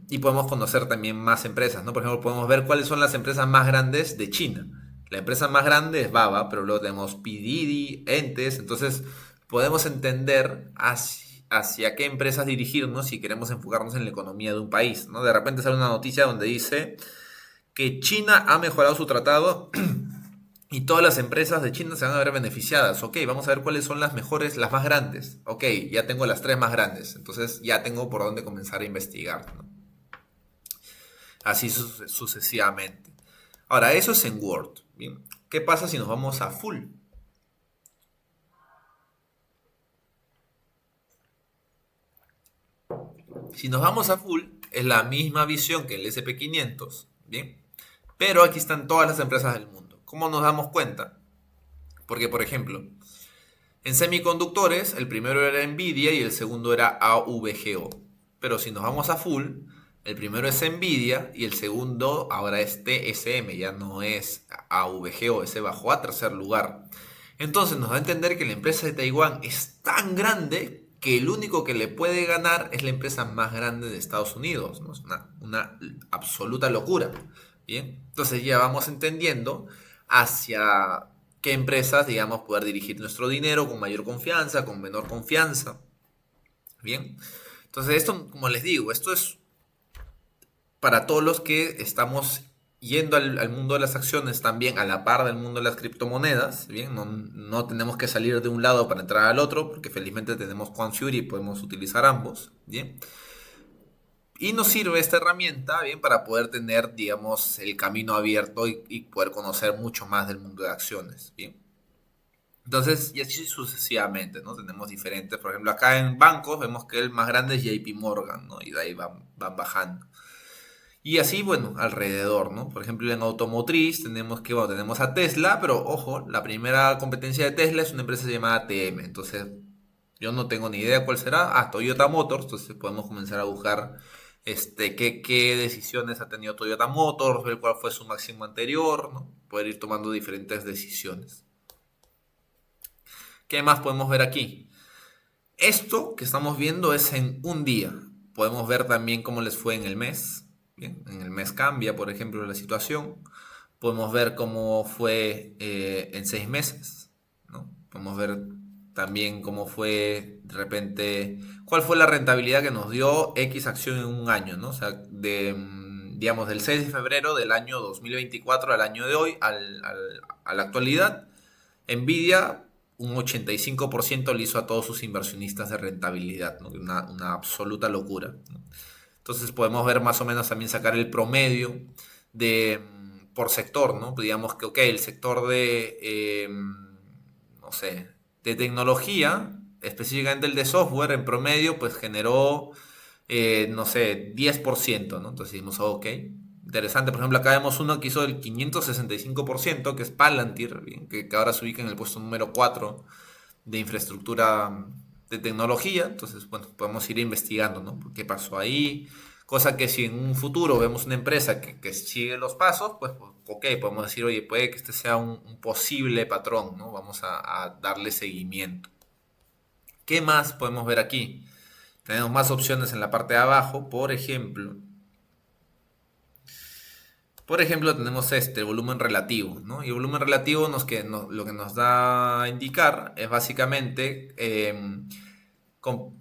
Y podemos conocer también más empresas, ¿no? Por ejemplo, podemos ver cuáles son las empresas más grandes de China. La empresa más grande es Baba, pero luego tenemos Pididi, Entes, entonces podemos entender hacia qué empresas dirigirnos si queremos enfocarnos en la economía de un país, ¿no? De repente sale una noticia donde dice que China ha mejorado su tratado y todas las empresas de China se van a ver beneficiadas. Ok, vamos a ver cuáles son las mejores, las más grandes. Ok, ya tengo las tres más grandes. Entonces ya tengo por dónde comenzar a investigar, ¿no? Así sucesivamente. Ahora, eso es en Word. Bien. ¿Qué pasa si nos vamos a full? Si nos vamos a full, es la misma visión que el SP500. Bien. Pero aquí están todas las empresas del mundo. ¿Cómo nos damos cuenta? Porque, por ejemplo, en semiconductores, el primero era Nvidia y el segundo era AVGO. Pero si nos vamos a full, el primero es Nvidia y el segundo ahora es TSM, ya no es AVGO, ese bajó a tercer lugar. Entonces nos da a entender que la empresa de Taiwán es tan grande que el único que le puede ganar es la empresa más grande de Estados Unidos, ¿no? Es una absoluta locura. Bien, entonces ya vamos entendiendo hacia qué empresas, digamos, poder dirigir nuestro dinero con mayor confianza, con menor confianza. Bien, entonces esto, como les digo, esto es para todos los que estamos yendo al mundo de las acciones también a la par del mundo de las criptomonedas. Bien, no tenemos que salir de un lado para entrar al otro, porque felizmente tenemos QuantFury y podemos utilizar ambos. Bien. Y nos sirve esta herramienta, bien, para poder tener, digamos, el camino abierto y poder conocer mucho más del mundo de acciones, bien. Entonces, y así sucesivamente, ¿no? Tenemos diferentes, por ejemplo, acá en bancos vemos que el más grande es JP Morgan, ¿no? Y de ahí van bajando. Y así, bueno, alrededor, ¿no? Por ejemplo, en automotriz tenemos que, bueno, tenemos a Tesla, pero ojo, la primera competencia de Tesla es una empresa llamada TM. Entonces, yo no tengo ni idea cuál será. Ah, Toyota Motors. Entonces podemos comenzar a buscar qué decisiones ha tenido Toyota Motors, ver cuál fue su máximo anterior, ¿no? Poder ir tomando diferentes decisiones. ¿Qué más podemos ver aquí? Esto que estamos viendo es en un día. Podemos ver también cómo les fue en el mes. Bien, en el mes cambia, por ejemplo, la situación. Podemos ver cómo fue en 6 meses, ¿no? Podemos ver también cómo fue de repente, cuál fue la rentabilidad que nos dio X acción en un año, ¿no? O sea, digamos, del 6 de febrero del año 2024 al año de hoy, a la actualidad, Nvidia un 85% le hizo a todos sus inversionistas de rentabilidad, ¿no? Una absoluta locura, ¿no? Entonces podemos ver más o menos también sacar el promedio de por sector, ¿no? Pues digamos que, ok, el sector de, no sé, de tecnología, específicamente el de software, en promedio, pues generó, no sé, 10%, ¿no? Entonces dijimos, ok, interesante. Por ejemplo, acá vemos uno que hizo el 565%, que es Palantir, que ahora se ubica en el puesto número 4 de infraestructura de tecnología. Entonces, bueno, podemos ir investigando, ¿no? ¿Qué pasó ahí? Cosa que si en un futuro vemos una empresa que sigue los pasos, pues, ok, podemos decir, oye, puede que este sea un posible patrón, ¿no? Vamos a darle seguimiento. ¿Qué más podemos ver aquí? Tenemos más opciones en la parte de abajo, por ejemplo, tenemos el volumen relativo, ¿no? Y el volumen relativo lo que nos da a indicar es básicamente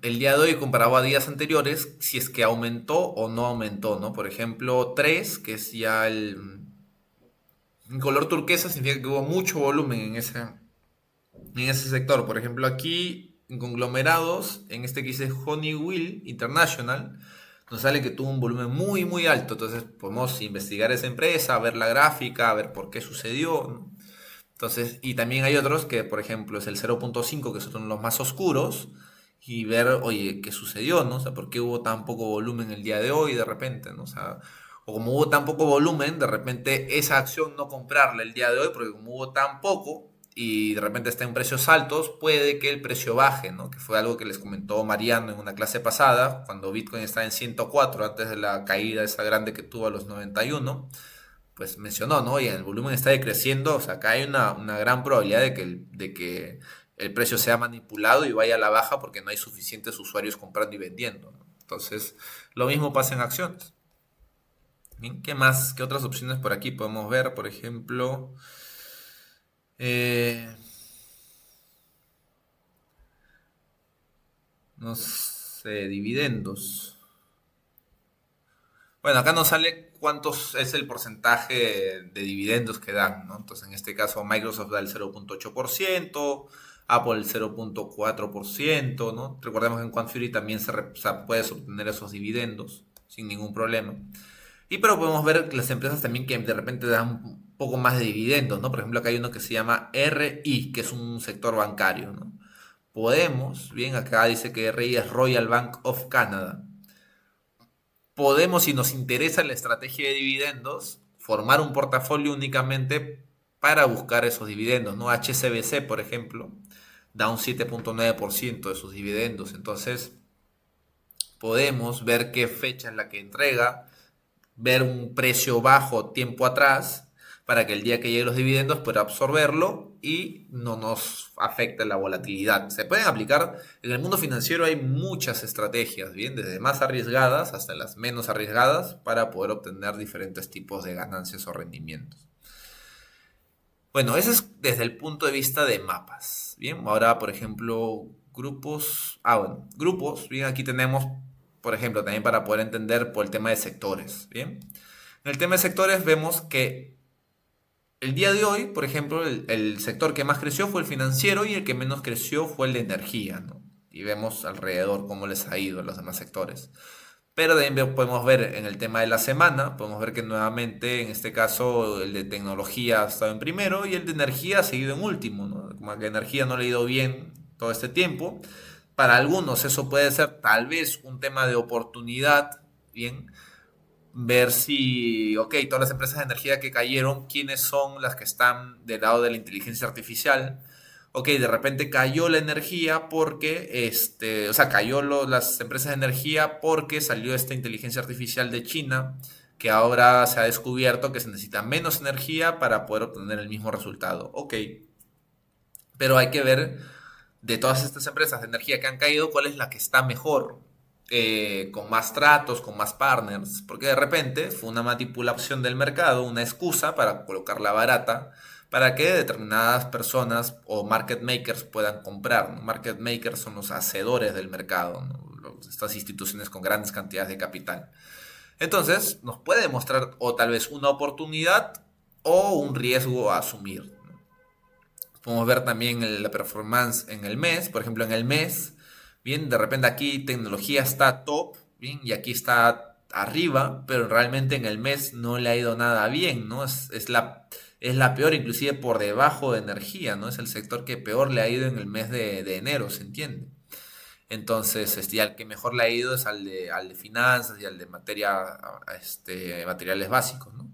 el día de hoy comparado a días anteriores, si es que aumentó o no aumentó, ¿no? Por ejemplo, 3 que es ya el color turquesa, significa que hubo mucho volumen en ese sector. Por ejemplo, aquí en conglomerados, en este que dice Honeywell International, nos sale que tuvo un volumen muy, muy alto. Entonces podemos investigar esa empresa, ver la gráfica, ver por qué sucedió, ¿no? Entonces, y también hay otros que, por ejemplo, es el 0.5, que son los más oscuros, y ver, oye, qué sucedió, ¿no? O sea, ¿por qué hubo tan poco volumen el día de hoy de repente, ¿no? O sea, o como hubo tan poco volumen, de repente esa acción no comprarla el día de hoy, porque como hubo tan poco y de repente está en precios altos, puede que el precio baje, ¿no? Que fue algo que les comentó Mariano en una clase pasada, cuando Bitcoin estaba en 104, antes de la caída esa grande que tuvo a los 91, pues mencionó, ¿no? Y el volumen está decreciendo, o sea, acá hay una gran probabilidad de que el precio sea manipulado y vaya a la baja porque no hay suficientes usuarios comprando y vendiendo, ¿no? Entonces, lo mismo pasa en acciones. Bien, ¿qué más? ¿Qué otras opciones por aquí podemos ver? Por ejemplo, eh, no sé, dividendos. Bueno, acá nos sale cuántos es el porcentaje de dividendos que dan, ¿no? Entonces, en este caso, Microsoft da el 0.8%, Apple el 0.4%, ¿no? Recordemos que en Quant también o sea, puedes obtener esos dividendos sin ningún problema. Y pero podemos ver las empresas también que de repente dan un poco más de dividendos, ¿no? Por ejemplo, acá hay uno que se llama RI, que es un sector bancario, ¿no? Podemos, bien, acá dice que RI es Royal Bank of Canada. Podemos, si nos interesa la estrategia de dividendos, formar un portafolio únicamente para buscar esos dividendos, ¿no? HSBC, por ejemplo, da un 7.9% de sus dividendos. Entonces, podemos ver qué fecha es la que entrega, ver un precio bajo tiempo atrás para que el día que lleguen los dividendos pueda absorberlo y no nos afecte la volatilidad. Se pueden aplicar, en el mundo financiero hay muchas estrategias, bien, desde más arriesgadas hasta las menos arriesgadas para poder obtener diferentes tipos de ganancias o rendimientos. Bueno, ese es desde el punto de vista de mapas. Bien, ahora, por ejemplo, grupos. Ah, bueno, grupos. Bien, aquí tenemos, por ejemplo, también para poder entender por el tema de sectores. Bien, en el tema de sectores vemos que el día de hoy, por ejemplo, el sector que más creció fue el financiero y el que menos creció fue el de energía, ¿no? Y vemos alrededor cómo les ha ido a los demás sectores. Pero también podemos ver en el tema de la semana, podemos ver que nuevamente, en este caso, el de tecnología ha estado en primero y el de energía ha seguido en último, ¿no? Como que energía no le ha ido bien todo este tiempo. Para algunos eso puede ser tal vez un tema de oportunidad, bien, ver si, ok, todas las empresas de energía que cayeron, quiénes son las que están del lado de la inteligencia artificial. Ok, de repente cayó la energía porque, o sea, las empresas de energía porque salió esta inteligencia artificial de China, que ahora se ha descubierto que se necesita menos energía para poder obtener el mismo resultado. Ok, pero hay que ver de todas estas empresas de energía que han caído, cuál es la que está mejor, con más tratos, con más partners, porque de repente fue una manipulación del mercado, una excusa para colocarla barata, para que determinadas personas o market makers puedan comprar, ¿no? Market makers son los hacedores del mercado, ¿no? Estas instituciones con grandes cantidades de capital. Entonces, nos puede mostrar o tal vez una oportunidad o un riesgo a asumir. Podemos ver también la performance en el mes. Por ejemplo, en el mes, bien, de repente aquí tecnología está top, bien, y aquí está arriba, pero realmente en el mes no le ha ido nada bien, ¿no? Es la peor, inclusive por debajo de energía, ¿no? Es el sector que peor le ha ido en el mes de enero, ¿se entiende? Entonces, y al que mejor le ha ido es al de finanzas y al de materiales básicos, ¿no?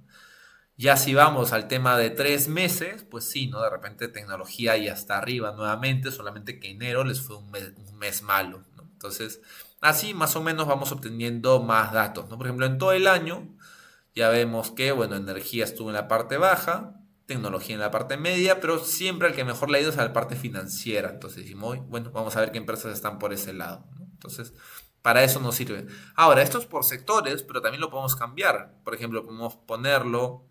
Ya si vamos al tema de 3 meses, pues sí, ¿no? De repente tecnología ya está arriba nuevamente, solamente que enero les fue un mes malo, ¿no? Entonces, así más o menos vamos obteniendo más datos, ¿no? Por ejemplo, en todo el año ya vemos que, bueno, energía estuvo en la parte baja, tecnología en la parte media, pero siempre el que mejor le ha ido es a la parte financiera. Entonces decimos, bueno, vamos a ver qué empresas están por ese lado, ¿no? Entonces, para eso nos sirve. Ahora, esto es por sectores, pero también lo podemos cambiar. Por ejemplo, podemos ponerlo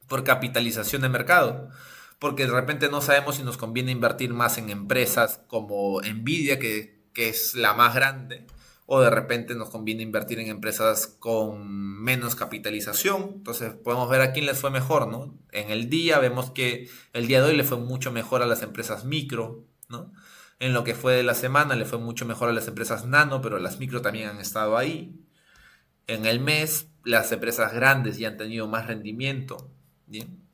por capitalización de mercado. Porque de repente no sabemos si nos conviene invertir más en empresas como Nvidia, que es la más grande, o de repente nos conviene invertir en empresas con menos capitalización. Entonces podemos ver a quién les fue mejor, ¿no? En el día vemos que el día de hoy le fue mucho mejor a las empresas micro, ¿no? En lo que fue de la semana le fue mucho mejor a las empresas nano, pero las micro también han estado ahí. En el mes las empresas grandes ya han tenido más rendimiento. Bien.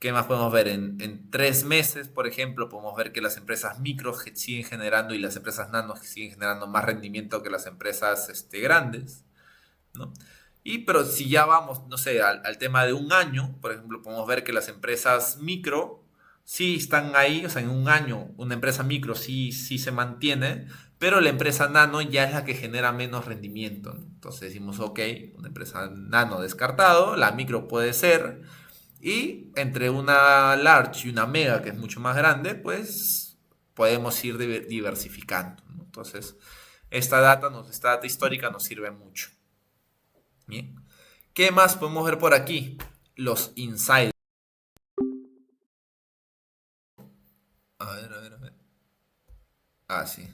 ¿Qué más podemos ver? En 3 meses, por ejemplo, podemos ver que las empresas micro siguen generando y las empresas nano siguen generando más rendimiento que las empresas grandes, ¿no? Pero si ya vamos, no sé, al tema de un año, por ejemplo, podemos ver que las empresas micro sí están ahí, o sea, en un año una empresa micro sí se mantiene, pero la empresa nano ya es la que genera menos rendimiento, ¿no? Entonces decimos, ok, una empresa nano descartado, la micro puede ser, y entre una large y una mega, que es mucho más grande, pues podemos ir diversificando, ¿no? Entonces, esta data histórica nos sirve mucho. Bien. ¿Qué más podemos ver por aquí? Los insiders. A ver, a ver, a ver. Ah, sí.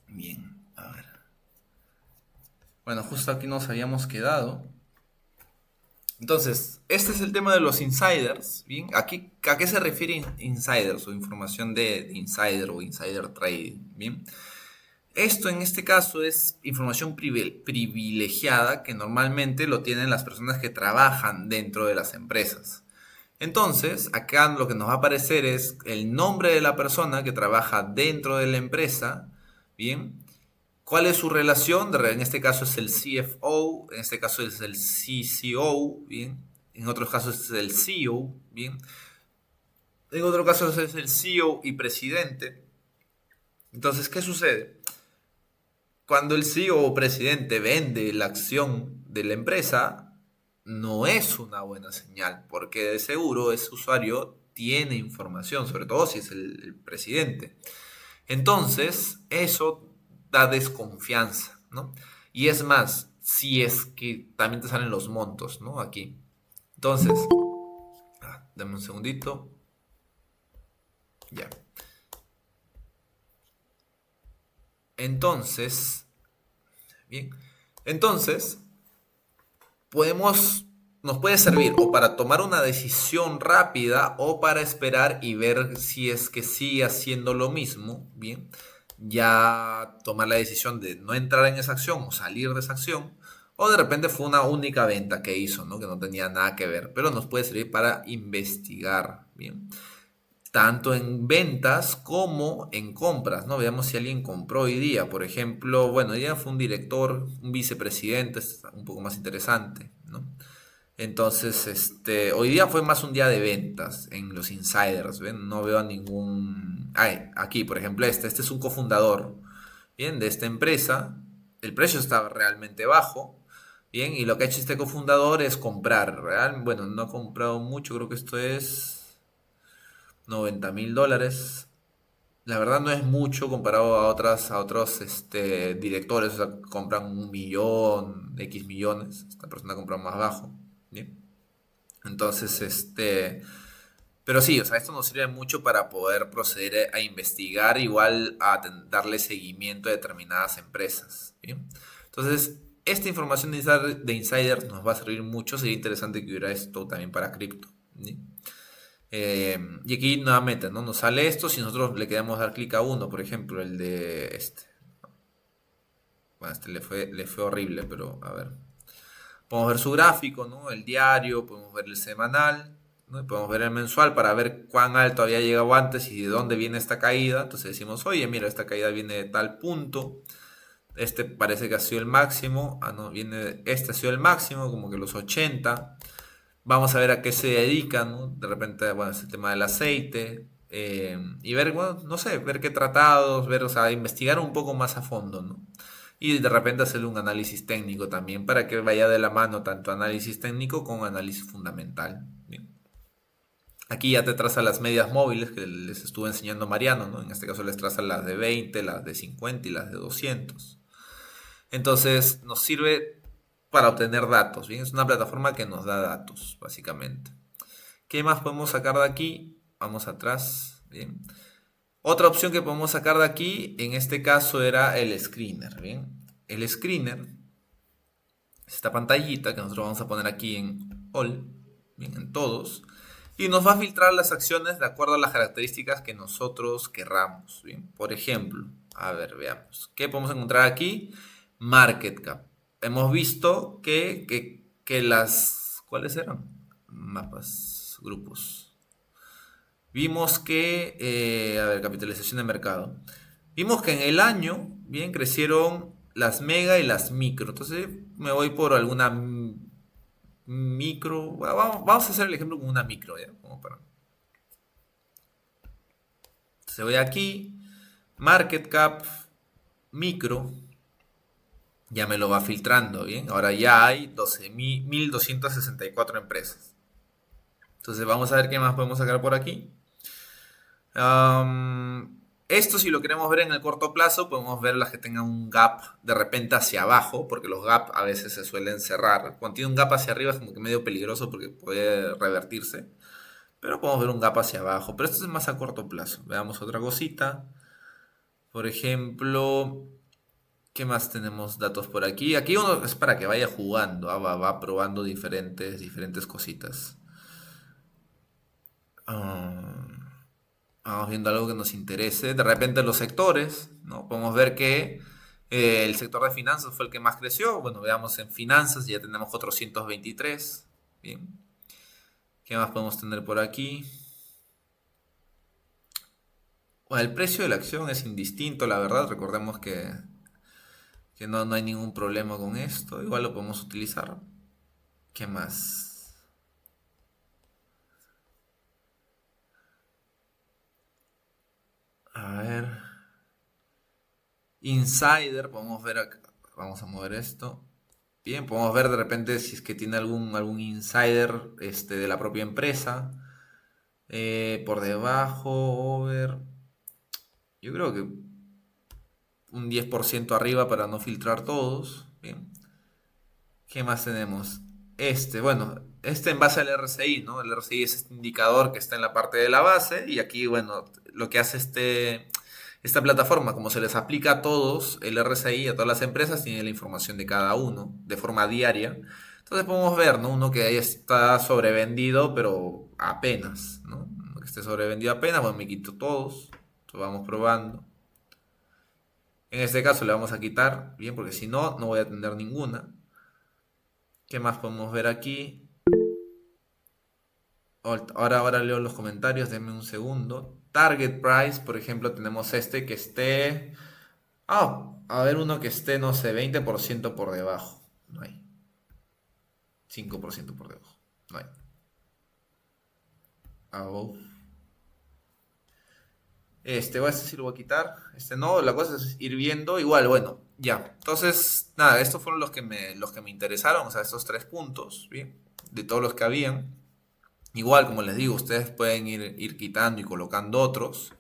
Bien, a ver. Bueno, justo aquí nos habíamos quedado. Entonces, este es el tema de los insiders. Bien, aquí, ¿a qué se refiere insiders o información de insider o insider trading? Bien, esto en este caso es información privilegiada que normalmente lo tienen las personas que trabajan dentro de las empresas. Entonces, acá lo que nos va a aparecer es el nombre de la persona que trabaja dentro de la empresa, ¿bien? ¿Cuál es su relación? En este caso es el CFO, en este caso es el CCO, ¿bien? En otros casos es el CEO, ¿bien? En otros casos es el CEO y presidente. Entonces, ¿qué sucede? Cuando el CEO o presidente vende la acción de la empresa, no es una buena señal, porque de seguro ese usuario tiene información, sobre todo si es el presidente. Entonces, eso da desconfianza, ¿no? Y es más, si es que también te salen los montos, ¿no? Aquí. Entonces, dame un segundito. Ya. Entonces, bien. Entonces, podemos, nos puede servir o para tomar una decisión rápida o para esperar y ver si es que sigue haciendo lo mismo, bien, ya tomar la decisión de no entrar en esa acción o salir de esa acción, O de repente fue una única venta que hizo, ¿no? Que no tenía nada que ver, pero nos puede servir para investigar, ¿bien? Tanto en ventas como en compras, ¿no? Veamos si alguien compró hoy día, por ejemplo, bueno, hoy día fue un director, un vicepresidente, es un poco más interesante, ¿no? Entonces, hoy día fue más un día de ventas en los insiders, ¿ven? No veo a ningún... Ay, aquí, por ejemplo, este es un cofundador, ¿bien? De esta empresa. El precio estaba realmente bajo, ¿bien? Y lo que ha hecho este cofundador es comprar, ¿real? Bueno, no ha comprado mucho, creo que esto es $90.000. La verdad no es mucho comparado a otros directores, o sea, compran 1 millón, X millones. Esta persona compra más bajo, ¿bien? Entonces, pero sí, o sea, esto nos sirve mucho para poder proceder a investigar, igual a darle seguimiento a determinadas empresas, ¿bien? Entonces, esta información de insiders nos va a servir mucho, sería interesante que hubiera esto también para cripto, ¿sí? Y aquí nuevamente, ¿no? Nos sale esto si nosotros le queremos dar clic a uno, por ejemplo, el de este. Bueno, le fue horrible, pero a ver. Podemos ver su gráfico, ¿no? El diario, podemos ver el semanal, ¿no? Y podemos ver el mensual para ver cuán alto había llegado antes y de dónde viene esta caída. Entonces decimos, oye, mira, esta caída viene de tal punto. Este parece que ha sido el máximo. Ah, no, este ha sido el máximo, como que los 80. Vamos a ver a qué se dedican, ¿no? De repente, bueno, es el tema del aceite. Y ver, bueno, no sé, ver qué tratados, ver, o sea, investigar un poco más a fondo, ¿no? Y de repente hacerle un análisis técnico también para que vaya de la mano tanto análisis técnico como análisis fundamental. Bien. Aquí ya te traza las medias móviles que les estuve enseñando Mariano, ¿no? En este caso les traza las de 20, las de 50 y las de 200. Entonces nos sirve para obtener datos, ¿bien? Es una plataforma que nos da datos, básicamente. ¿Qué más podemos sacar de aquí? Vamos atrás, ¿bien? Otra opción que podemos sacar de aquí, en este caso era el screener, ¿bien? El screener es esta pantallita que nosotros vamos a poner aquí en All, ¿bien? En todos, y nos va a filtrar las acciones de acuerdo a las características que nosotros querramos, ¿bien? Por ejemplo, a ver, veamos, ¿qué podemos encontrar aquí? Market cap. Hemos visto que las... ¿Cuáles eran? Mapas, grupos. Vimos que, a ver, capitalización de mercado. Vimos que en el año, bien, crecieron las mega y las micro. Entonces me voy por alguna micro. Bueno, vamos a hacer el ejemplo con una micro, ¿ya? Como para... Se voy aquí, market cap, micro, ya me lo va filtrando, ¿bien? Ahora ya hay 12.264 empresas. Entonces vamos a ver qué más podemos sacar por aquí. Esto si lo queremos ver en el corto plazo, podemos ver las que tengan un gap de repente hacia abajo, porque los gap a veces se suelen cerrar. Cuando tiene un gap hacia arriba es como que medio peligroso porque puede revertirse. Pero podemos ver un gap hacia abajo. Pero esto es más a corto plazo. Veamos otra cosita. Por ejemplo, ¿qué más tenemos datos por aquí? Aquí uno es para que vaya jugando, va probando diferentes cositas. Ah, vamos viendo algo que nos interese. De repente los sectores, ¿no? Podemos ver que el sector de finanzas fue el que más creció. Bueno, veamos en finanzas, ya tenemos 423. Bien. ¿Qué más podemos tener por aquí? Bueno, el precio de la acción es indistinto, la verdad. Recordemos que no hay ningún problema con esto. Igual lo podemos utilizar. ¿Qué más? A ver. Insider, podemos ver acá. Vamos a mover esto. Bien, podemos ver de repente si es que tiene algún insider de la propia empresa. Por debajo, over. Yo creo que un 10% arriba para no filtrar todos. Bien. ¿Qué más tenemos? Bueno, en base al RSI, ¿no? El RSI es este indicador que está en la parte de la base y aquí, bueno, lo que hace esta plataforma, como se les aplica a todos el RSI, a todas las empresas, tiene la información de cada uno de forma diaria. Entonces podemos ver, ¿no? Uno que ahí está sobrevendido, pero apenas, ¿no? Uno que esté sobrevendido apenas, bueno, me quito todos, entonces vamos probando. En este caso le vamos a quitar, bien, porque si no, no voy a tener ninguna. ¿Qué más podemos ver aquí? Ahora leo los comentarios, denme un segundo. Target price, por ejemplo, tenemos este que esté... Ah, a ver uno que esté, no sé, 20% por debajo. No hay. 5% por debajo. No hay. Above. Este sí lo voy a quitar. Este no, la cosa es ir viendo. Igual, bueno, ya. Entonces, nada, estos fueron los que me interesaron. O sea, estos tres puntos, ¿bien? De todos los que habían. Igual, como les digo, ustedes pueden ir quitando y colocando otros.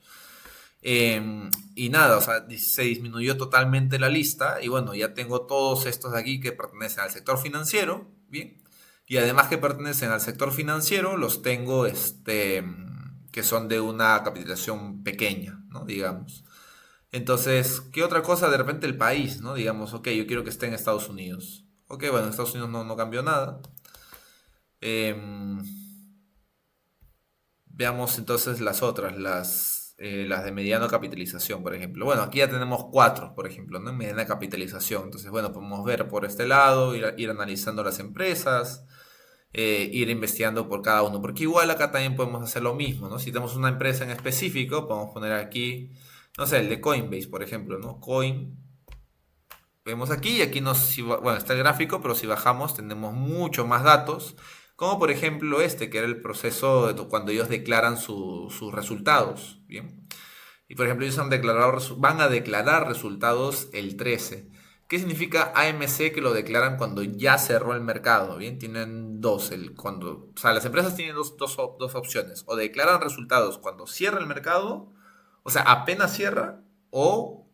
Y nada, o sea, se disminuyó totalmente la lista. Y bueno, ya tengo todos estos de aquí que pertenecen al sector financiero, ¿bien? Y además que pertenecen al sector financiero, los tengo, que son de una capitalización pequeña, ¿no? Digamos. Entonces, ¿qué otra cosa? De repente el país, ¿no? Digamos, ok, yo quiero que esté en Estados Unidos. Ok, bueno, en Estados Unidos no cambió nada. Em, Veamos entonces las otras, las de mediana capitalización, por ejemplo. Bueno, aquí ya tenemos cuatro, por ejemplo, ¿no? Mediana capitalización. Entonces, bueno, podemos ver por este lado, ir analizando las empresas, ir investigando por cada uno. Porque igual acá también podemos hacer lo mismo, ¿no? Si tenemos una empresa en específico, podemos poner aquí, no sé, el de Coinbase, por ejemplo, ¿no? Coin. Vemos aquí y aquí bueno, está el gráfico, pero si bajamos tenemos mucho más datos, como por ejemplo este, que era el proceso cuando ellos declaran sus resultados, ¿bien? Y por ejemplo, ellos van a declarar resultados el 13. ¿Qué significa AMC que lo declaran cuando ya cerró el mercado? Bien, tienen dos. O sea, las empresas tienen dos opciones. O declaran resultados cuando cierra el mercado, o sea, apenas cierra, o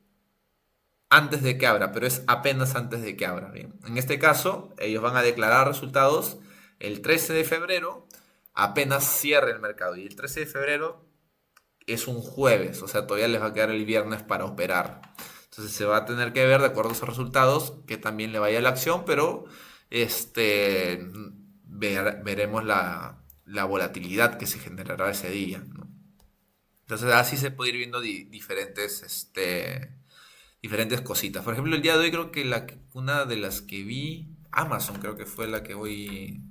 antes de que abra, pero es apenas antes de que abra. ¿Bien? En este caso, ellos van a declarar resultados el 13 de febrero, apenas cierre el mercado. Y el 13 de febrero es un jueves, o sea, todavía les va a quedar el viernes para operar. Entonces se va a tener que ver de acuerdo a esos resultados que también le vaya la acción, pero veremos la volatilidad que se generará ese día, ¿no? Entonces así se puede ir viendo diferentes cositas. Por ejemplo, el día de hoy creo que una de las que vi, Amazon creo que fue la que hoy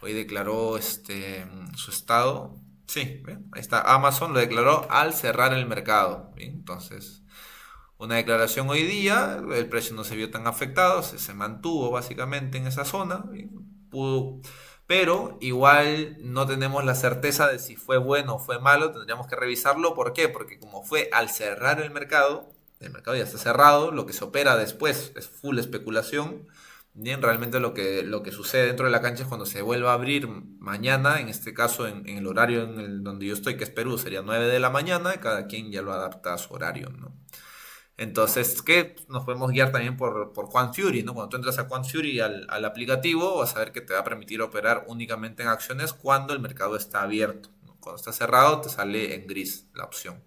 declaró su estado. Sí, ¿ven? Ahí está. Amazon lo declaró al cerrar el mercado. ¿Bien? Entonces, una declaración hoy día, el precio no se vio tan afectado, se mantuvo básicamente en esa zona. ¿Bien? Pero igual no tenemos la certeza de si fue bueno o fue malo, tendríamos que revisarlo. ¿Por qué? Porque como fue al cerrar el mercado ya está cerrado, lo que se opera después es full especulación. Bien, realmente lo que sucede dentro de la cancha es cuando se vuelva a abrir mañana, en este caso en el horario donde yo estoy, que es Perú, sería 9 de la mañana, y cada quien ya lo adapta a su horario, ¿no? Entonces, ¿qué? Nos podemos guiar también por Quant Fury, ¿no? Cuando tú entras a Quant Fury al aplicativo, vas a ver que te va a permitir operar únicamente en acciones cuando el mercado está abierto, ¿no? Cuando está cerrado, te sale en gris la opción.